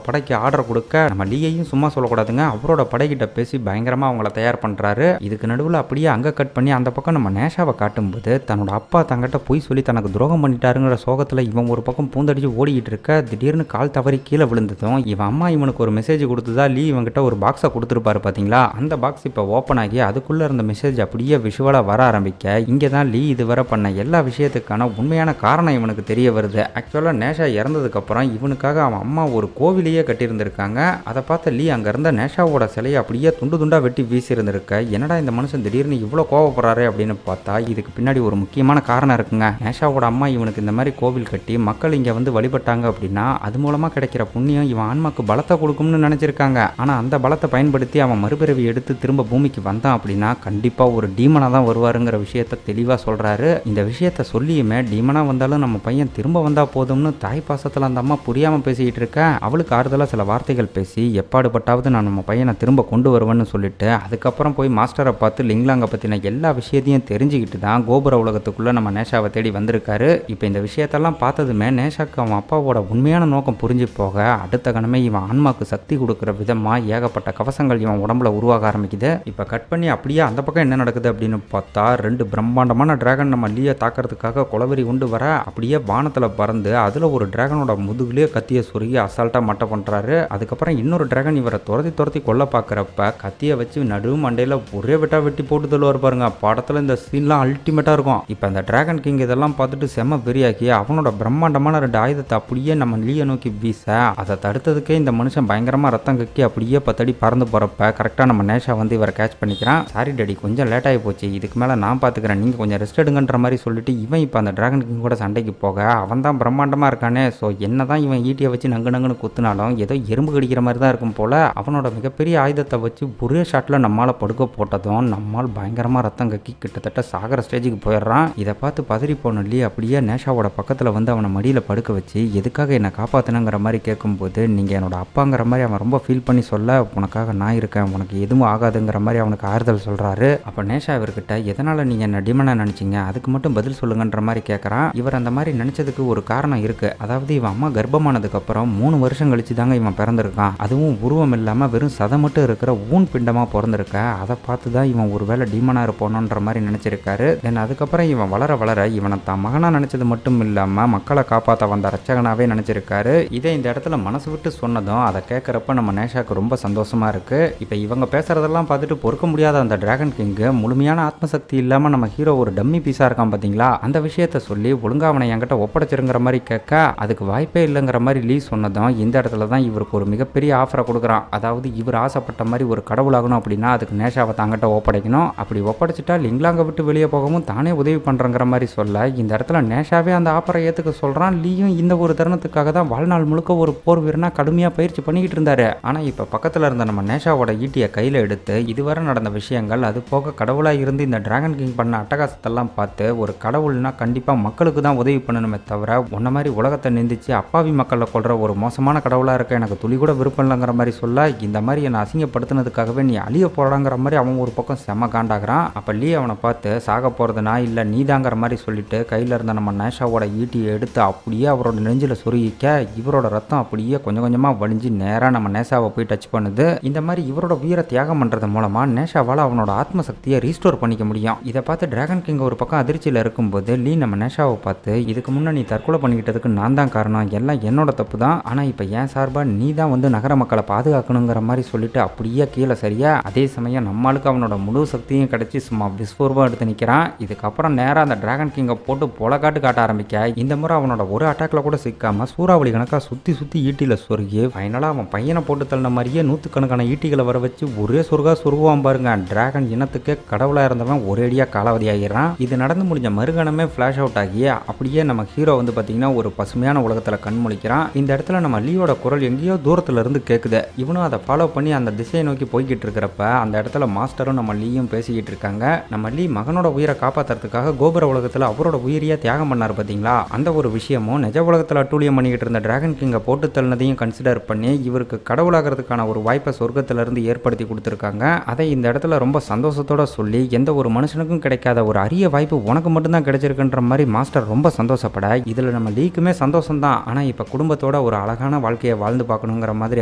படைக்கு ஆர்டர் கொடுக்க, நம்ம லீயையும் சும்மா சொல்லக்கூடாதுங்க, அவரோட படைக்கிட்ட பேசி பயங்கரமாக அவங்கள தயார் பண்ணுறாரு. இதுக்கு நடுவில் அப்படியே அங்கே கட் பண்ணி அந்த பக்கம் நம்ம நேஷாவை காட்டும்போது தன்னோட அப்பா தங்கிட்ட போய் சொல்லி தனக்கு துரோகம் பண்ணிட்டாருங்கிற சோகத்தில் இவன் ஒரு பக்கம் பூந்தடிச்சு ஓடிக்கிட்டு இருக்க, திடீர்னு கால் தவறி கீழே விழுந்ததும் இவன் அம்மா இவனுக்கு ஒரு மெசேஜ் கொடுத்ததா லீ இவன்கிட்ட ஒரு பாக்ஸை கொடுத்துருப்பாரு பார்த்தீங்களா. அந்த பாக்ஸ் இப்போ ஓப்பன் ஆகி அதுக்குள்ளே இருந்த மெசேஜ் அப்படியே விஷுவலாக வர ஆரம்பிக்க, இங்கே தான் லீ இதுவரை பண்ண எல்லா விஷயத்துக்கான உண்மையான காரணம் இவனுக்கு தெரிய வருது. ஆக்சுவலாக நேஷா இறந்ததுக்கப்புறம் இவனுக்காக அவன் அம்மா ஒரு கோவிலையே கட்டியிருந்திருக்காங்க. அதை பார்த்த லீ அங்கே இருந்த நேஷாவோட சிலையை அப்படியே துண்டு துண்டா வெட்டி வீசி இருந்திருக்க. என்னடா இந்த மனுஷன் திடீர்னு இவ்வளோ கோவப்படுறாரு அப்படின்னு பார்த்தா இதுக்கு பின்னாடி ஒரு முக்கியமான காரணம் இருக்குங்க. நேஷாவோட அம்மா இவனுக்கு இந்த மாதிரி கோவில் கட்டி மக்கள் இங்க வந்து வழிபட்டாங்க அப்படின்னா அது மூலமா கிடைக்கிற புண்ணியம் இவன் ஆன்மாக்கு பலத்தை கொடுக்கும்னு நினைச்சிருக்காங்க. ஆனா அந்த பலத்தை பயன்படுத்தி அவன் மறுபிறவி எடுத்து திரும்ப பூமிக்கு வந்தான் அப்படின்னா கண்டிப்பா ஒரு டீமனா தான் வருவாருங்கிற விஷயத்த தெளிவா சொல்றாரு. இந்த விஷயத்த சொல்லியுமே டீமனா வந்தாலும் நம்ம பையன் திரும்ப வந்தா போதும்னு தாய் பாசத்துல அந்த அம்மா புரியாம பேசிக்கிட்டு இருக்க. அவளுக்கு ஆறுதலா சில வார்த்தைகள் பேசி எப்பாடுபட்டாவது நான் நம்ம பையனை திரும்ப கொண்டு வருவேன்னு சொல்லிட்டு அதுக்கப்புறம் போய் மாஸ்டரை பார்த்து லிங்லாங்க பத்தின எல்லா விஷயத்தையும் தெரிஞ்சுக்கிட்டு தான் கோபுர உலகத்துக்குள்ள நம்ம நேஷாவை தேடி வந்திருக்காரு. இப்போ இந்த விஷயத்தெல்லாம் பார்த்ததுமே நேஷாக்கு அவன் அப்பாவோட உண்மையான நோக்கம் புரிஞ்சு போக அடுத்த கணமே இவன் ஆன்மாக்கு சக்தி கொடுக்குற விதமா ஏகப்பட்ட கவசங்கள் இவன் உடம்புல உருவாக ஆரம்பிக்குது. இப்போ கட் பண்ணி அப்படியே அந்த பக்கம் என்ன நடக்குது அப்படின்னு பார்த்தா 2 பிரம்மாண்டமான டிராகன் நம்ம லீயை தாக்கிறதுக்காக குளவரி உண்டு வர அப்படியே வானத்தில் பறந்து அதில் ஒரு டிராகனோட முதுகுலேயே கத்தியை சொருகி அசால்ட்டாக மட்டை பண்ணுறாரு. அதுக்கப்புறம் இன்னொரு டிராகன் இவரை துரத்தி கொல்ல பார்க்குறப்ப கத்தியை வச்சு நடு மண்டையில் ஒரே வெட்டி போட்டு தள்ளுவார் பாருங்க. படத்தில் இந்த சீன்லாம் அல்டிமேட்டாக இருக்கும். இப்போ அந்த டிராகன் கிங் இதெல்லாம் பார்த்துட்டு செம்ம பெரியாக்கி அவனோட பிரம்மாண்டமான 2 ஆயுதத்தை அப்படியே நம்ம லீயை நோக்கி வீச அதை தடுத்ததுக்கே இந்த மனுஷன் பயங்கரமாக ரத்தம் கக்கி அப்படியே 10 அடி பறந்து போகிறப்ப கரெக்டாக நம்ம நேஷா வந்து இவரை கேட்ச் பண்ணிக்கிறான். சாரி டேடி கொஞ்சம் லேட் ஆகி போச்சு, இதுக்கு மேலே நான் பார்த்துக்கிறேன், நீங்கள் கொஞ்சம் ரெஸ்ட் எடுங்கன்ற மாதிரி சொல்லிட்டு இவன் இப்போ அந்த டிராகன் கிங் கூட சண்டைக்கு போக அவன் தான் பிரம்மாண்டமாக இருக்கானே. ஸோ என்ன தான் இவன் ஈட்டியை வச்சு நங்குன்னு குத்துனாலும் ஏதோ எறும்பு கடிக்கிற மாதிரி தான் இருக்கும் போல. அவனோட மிகப்பெரிய ஆயுதத்தை வச்சு ஒரே ஷாட்டில் நம்மால் படுக்க போட்டதும் நம்மால் பயங்கரமாக ரத்தம் கக்கி கிட்டத்தட்ட சாகர ஸ்டேஜுக்கு போயிடுறான். இதை பார்த்து பதறி போன லீ அப்படியே நேஷாவோட பக்கத்தில் வந்து அவனை மடியில் படுக்க வச்சு எதுக்காக என்னை காப்பாற்றினுங்கிற மாதிரி கேட்கும்போது நீங்கள் என்னோட அப்பாங்கிற மாதிரி அவன் ரொம்ப ஃபீல் பண்ணி சொல்ல உனக்காக நான் இருக்கேன், உனக்கு எதுவும் ஆகாதுங்கிற மாதிரி அவனுக்கு ஆறுதல் சொல்கிறாரு. அப்போ நேஷா இவர்கிட்ட எதனால் நீங்கள் என்ன டிமனா நினச்சிங்க அதுக்கு மட்டும் பதில் சொல்லுங்கன்ற மாதிரி கேட்குறான். இவர் அந்த மாதிரி நினச்சதுக்கு ஒரு காரணம் இருக்குது. அதாவது இவன் அம்மா கர்ப்பமானதுக்கப்புறம் 3 வருஷம் கழிச்சு தாங்க இவன் பிறந்திருக்கான். அதுவும் உருவம் இல்லாமல் வெறும் சதை மட்டும் இருக்கிற ஊன் பிண்டமாக பிறந்திருக்க. அதை பார்த்து தான் இவன் ஒரு வேளை டீமனாக இருப்போனோன்ற மாதிரி நினச்சிருக்காரு. தென் அதுக்கப்புறம் இவன் வளர இவனை தான் மகனாக நினச்சது மட்டும் இல்லாமல் மக்களை காப்பாற்ற வந்த ரச்சகனாகவே நினச்சிருக்காரு. இதை இந்த இடத்துல மனசு விட்டு சொன்னதும் அதை கேட்குறப்ப நம்ம நேஷாக்கு ரொம்ப சந்தோஷமாக இருக்குது. இப்போ இவங்க பேசுகிறதெல்லாம் பார்த்துட்டு பொறுக்க முடியாத அந்த டிராகன் கிங்கு முழுமையான ஆத்மசக்தி இல்லாமல் நம்ம ஹீரோ ஒரு டம்மி பீஸாக இருக்கான் பார்த்தீங்களா, அந்த விஷயத்த சொல்லி ஒழுங்கா அவனை என்கிட்ட ஒப்படைச்சிருங்கிற மாதிரி கேட்க அதுக்கு வாய்ப்பே இல்லைங்கிற மாதிரி லீ சொன்னதும் இந்த இடத்துல தான் இவருக்கு ஒரு மிகப்பெரிய ஆஃபரை கொடுக்குறான். அதாவது இவர் ஆசைப்பட்ட மாதிரி ஒரு கடவுளாகணும் அப்படின்னா அதுக்கு நேஷாவை தாங்கிட்ட ஒப்படைக்கணும். அப்படி ஒப்படைச்சிட்டா லிங்லாங்க விட்டு வெளியே போகவும் தானே உதவி பண்ணுறங்கிற மாதிரி சொல்ல இந்த இடத்துல நேஷாவே அந்த ஆஃபரை ஏற்றுக்க சொல்கிறான். லீயும் இந்த ஒரு தருணத்துக்காக தான் வாழ்நாள் முழுக்க ஒரு போர் வீரனா கடுமையாக பயிற்சி பண்ணிக்கிட்டு இருந்தாரு. ஆனால் இப்போ பக்கத்தில் இருந்த நம்ம நேஷாவோட ஈட்டியை கையில் எடுத்து இதுவரை நடந்த விஷயங்கள் அது போக கடவுளாக இருந்து இந்த டிராகன் கிங் பண்ண அட்டகாசத்தெல்லாம் பார்த்து ஒரு கடவுள்னா கண்டிப்பாக மக்களுக்கு தான் உதவி பண்ணணுமே தவிர உன்ன மாதிரி உலகத்தை நிந்திச்சு அப்பாவி மக்களை கொள்கிற ஒரு மோசமான கடவுளாக இருக்க எனக்கு துளி கூட விருப்பம் இல்லைங்கிற மாதிரி சொல்ல இந்த மாதிரி என்னை அசிங்கப்படுத்தினதுக்காகவே நீ அழிய போறாங்கிற மாதிரி அவன் ஒரு பக்கம் செம்ம காண்டாகிறான். அப்போ லீ அவனை பார்த்து சாக போகிறது நான் இல்லை நீதாங்கிற மாதிரி சொல்லிட்டு கையில் இருந்த நம்ம நேஷாவோட ஈட்டியை எடுத்து அப்படியே அவரோட நெஞ்சில் சொருகிக்க இவரோட ரத்தம் அப்படியே கொஞ்சம் கொஞ்சமாக வலிஞ்சு நேராக நம்ம நேஷாவை போய் டச் பண்ணுது. இந்த மாதிரி இவரோட வீர தியாகம் பண்ணுறது மூலமாக நேஷாவால் அவனோட ஆத்மசக்தியை ரீஸ்டோர் பண்ணிக்க முடியும். இதை பார்த்து டிராகன் கிங் ஒரு பக்கம் அதிர்ச்சியில் இருக்கும்போது லீ நம்ம நேஷாவை பார்த்து இதுக்கு முன்னே நீ தற்கொலை பண்ணிக்கிட்டதுக்கு நான் தான் காரணம், எல்லாம் என்னோட தப்பு தான், ஆனால் இப்போ ஏன் சார்பாக நீ தான் வந்து நகர மக்களை பாதுகாக்கணுங்கிற மாதிரி சொல்லிட்டு அப்படியே கீழே சரியா. அதே சமயம் நம்மளுக்கு அவனோட முழு சக்தியும் கிடைச்சி சும்மா விஸ்வரூபம் எடுத்து நிற்கிறான். இதுக்கப்புறம் நேராக அந்த டிராகன் கிங்கை போட்டு பொலக்காட்டு காட்ட ஆரம்பிக்க இந்த முறை அவனோட ஒரு அட்டாக்ல கூட சிக்காம சூறாவளி கணக்காக சுற்றி ஈட்டியில் சொருகி ஃபைனலாக அவன் பையனை போட்டு தள்ளின மாதிரியே 100கணக்கான ஈட்டிகளை வர வச்சு ஒரே சொருகுவான் பாருங்க. டிராகன் இனத்துக்கு கடவுளாக இருந்தவன் ஒரேடியாக காலாவதி ஆகிறான். இது நடந்து முடிஞ்ச மறுகணமே ஃபிளாஷ் அவுட் ஆகி அப்படியே நம்ம ஹீரோ வந்து பார்த்தீங்கன்னா ஒரு பசுமையான உலகத்தில் கண்மொழிக்கிறான். இந்த இடத்துல நம்ம லீயோட குரல் எங்கேயோ தூரத்துல இருந்து கேட்குது. இவனும் அதை ஃபாலோ பண்ணி அந்த திசையை நோக்கி போய்கிட்டு இருக்கிறப்ப அந்த இடத்துல மாஸ்டரும் நம்ம லீயும் பேசிக்கிட்டு இருக்காங்க. நம்ம லீ மகனோட உயிரை காப்பாற்றுறதுக்காக கோபுர உலகத்தில் அவரோட உயிரியா தியாகம் பண்ணார் பார்த்தீங்களா, அந்த ஒரு விஷயமும் நிஜ உலகத்தில் அட்டூழியம் பண்ணிக்கிட்டு இருந்த டிராகன் கிங்கை போட்டு தள்ளினதையும் கன்சிடர் பண்ணி இவருக்கு கடவுளாகிறதுக்கான ஒரு வாய்ப்பை சொர்க்கத்திலிருந்து ஏற்படுத்தி கொடுத்துருக்காங்க. அதை இந்த இடத்துல ரொம்ப சந்தோஷத்தோட சொல்லி எந்த ஒரு மனுஷனுக்கும் கிடைக்காத ஒரு அரிய வாய்ப்பு உனக்கு மட்டும்தான் கிடைச்சிருக்குன்ற மாதிரி மாஸ்டர் ரொம்ப சந்தோஷப்பட இதில் நம்ம லீக்குமே சந்தோஷம் தான். ஆனால் இப்போ குடும்பத்தோட ஒரு அழகான வாழ்க்கையை வாழ்ந்து பார்க்கணுங்கிற மாதிரி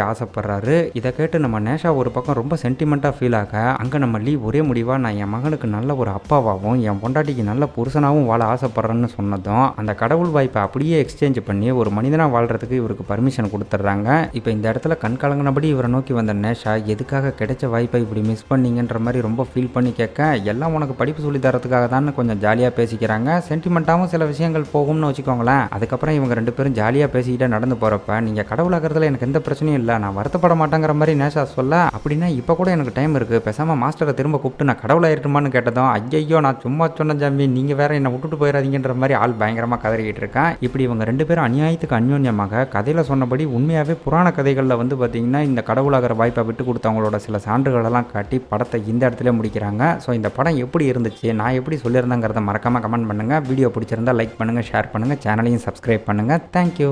ஆசைப்படுறாரு. இதை கேட்டு நம்ம நேஷா ஒரு பக்கம் ரொம்ப சென்டிமெண்ட்டாக ஃபீல் ஆக அங்கே நம்ம லீ ஒரே முடிவாக நான் என் மகனுக்கு நல்ல ஒரு அப்பாவாகவும் என் பொண்டாட்டிக்கு நல்ல புருஷனாகவும் வாழ ஆசைப்படுறேன்னு சொன்னதும் அந்த கடவுள் வாய்ப்பை அப்படியே எக்ஸ்சேஞ்ச் பண்ணி ஒரு மனிதனாக வாழ்றதுக்கு இவருக்கு பர்மிஷன் கொடுத்துட்றாங்க. இப்போ இந்த இடத்துல கண் கலங்கினபடி இவரை நோக்கி வந்த நேஷா எதுக்காக கிடைச்ச வாய்ப்பை இப்படி மிஸ் பண்ணீங்கன்ற மாதிரி ரொம்ப ஃபீல் பண்ணி கேட்க எல்லாம் உனக்கு படிப்பு சொல்லி தரத்துக்காக தான் கொஞ்சம் ஜாலியாக பேசிக்கிறாங்க. சென்டிமெண்ட்டாகவும் சில விஷயங்கள் போகும்னு வச்சுக்கோங்களேன். அதுக்கப்புறம் இவங்க 2 பேரும் ஜாலியாக பேசிக்கிட்டே நடந்து போகிறப்ப நீங்கள் கடவுளாகிறதுல எனக்கு எந்த பிரச்சனையும் இல்லை, நான் வருத்தப்பட மாட்டேங்கிற மாதிரி நேஷா சொல்ல அப்படின்னா இப்போ கூட எனக்கு டைம் இருக்குது, பேசாமல் மாஸ்டரை திரும்ப கூப்பிட்டு நான் கடவுளாயிருட்டுமான்னு கேட்டதும், ஐயையோ நான் சும்மா சொன்ன ஜாமி, நீங்கள் வேற என்னை விட்டுட்டு போயிடாதீங்கன்ற மாதிரி ஆள் பயங்கரமாக கதறிக்கிட்டு இருக்கான். இப்படி இவங்க 2 பேரும் அநியாயத்துக்கு அந்யோன்யமாக கதையில் சொன்னபடி உண்மையாகவே புராண கதைகளில் வந்து பார்த்திங்கன்னா இந்த கடவுளாகிற வாய்ப்பை விட்டு கொடுத்தவங்களோட சில சான்றுகளெல்லாம் காட்டி படத்தை இந்த இடத்துல முடிக்கிறாங்க. ஸோ இந்த படம் எப்படி இருந்துச்சு, நான் எப்படி சொல்லியிருந்தேங்கிறத மறக்காமல் கமெண்ட் பண்ணுங்கள். வீடியோ பிடிச்சிருந்தா லைக் பண்ணுங்கள், ஷேர் பண்ணுங்கள், சேனலையும் சப்ஸ்கிரைப் பண்ணுங்கள். தேங்க்யூ.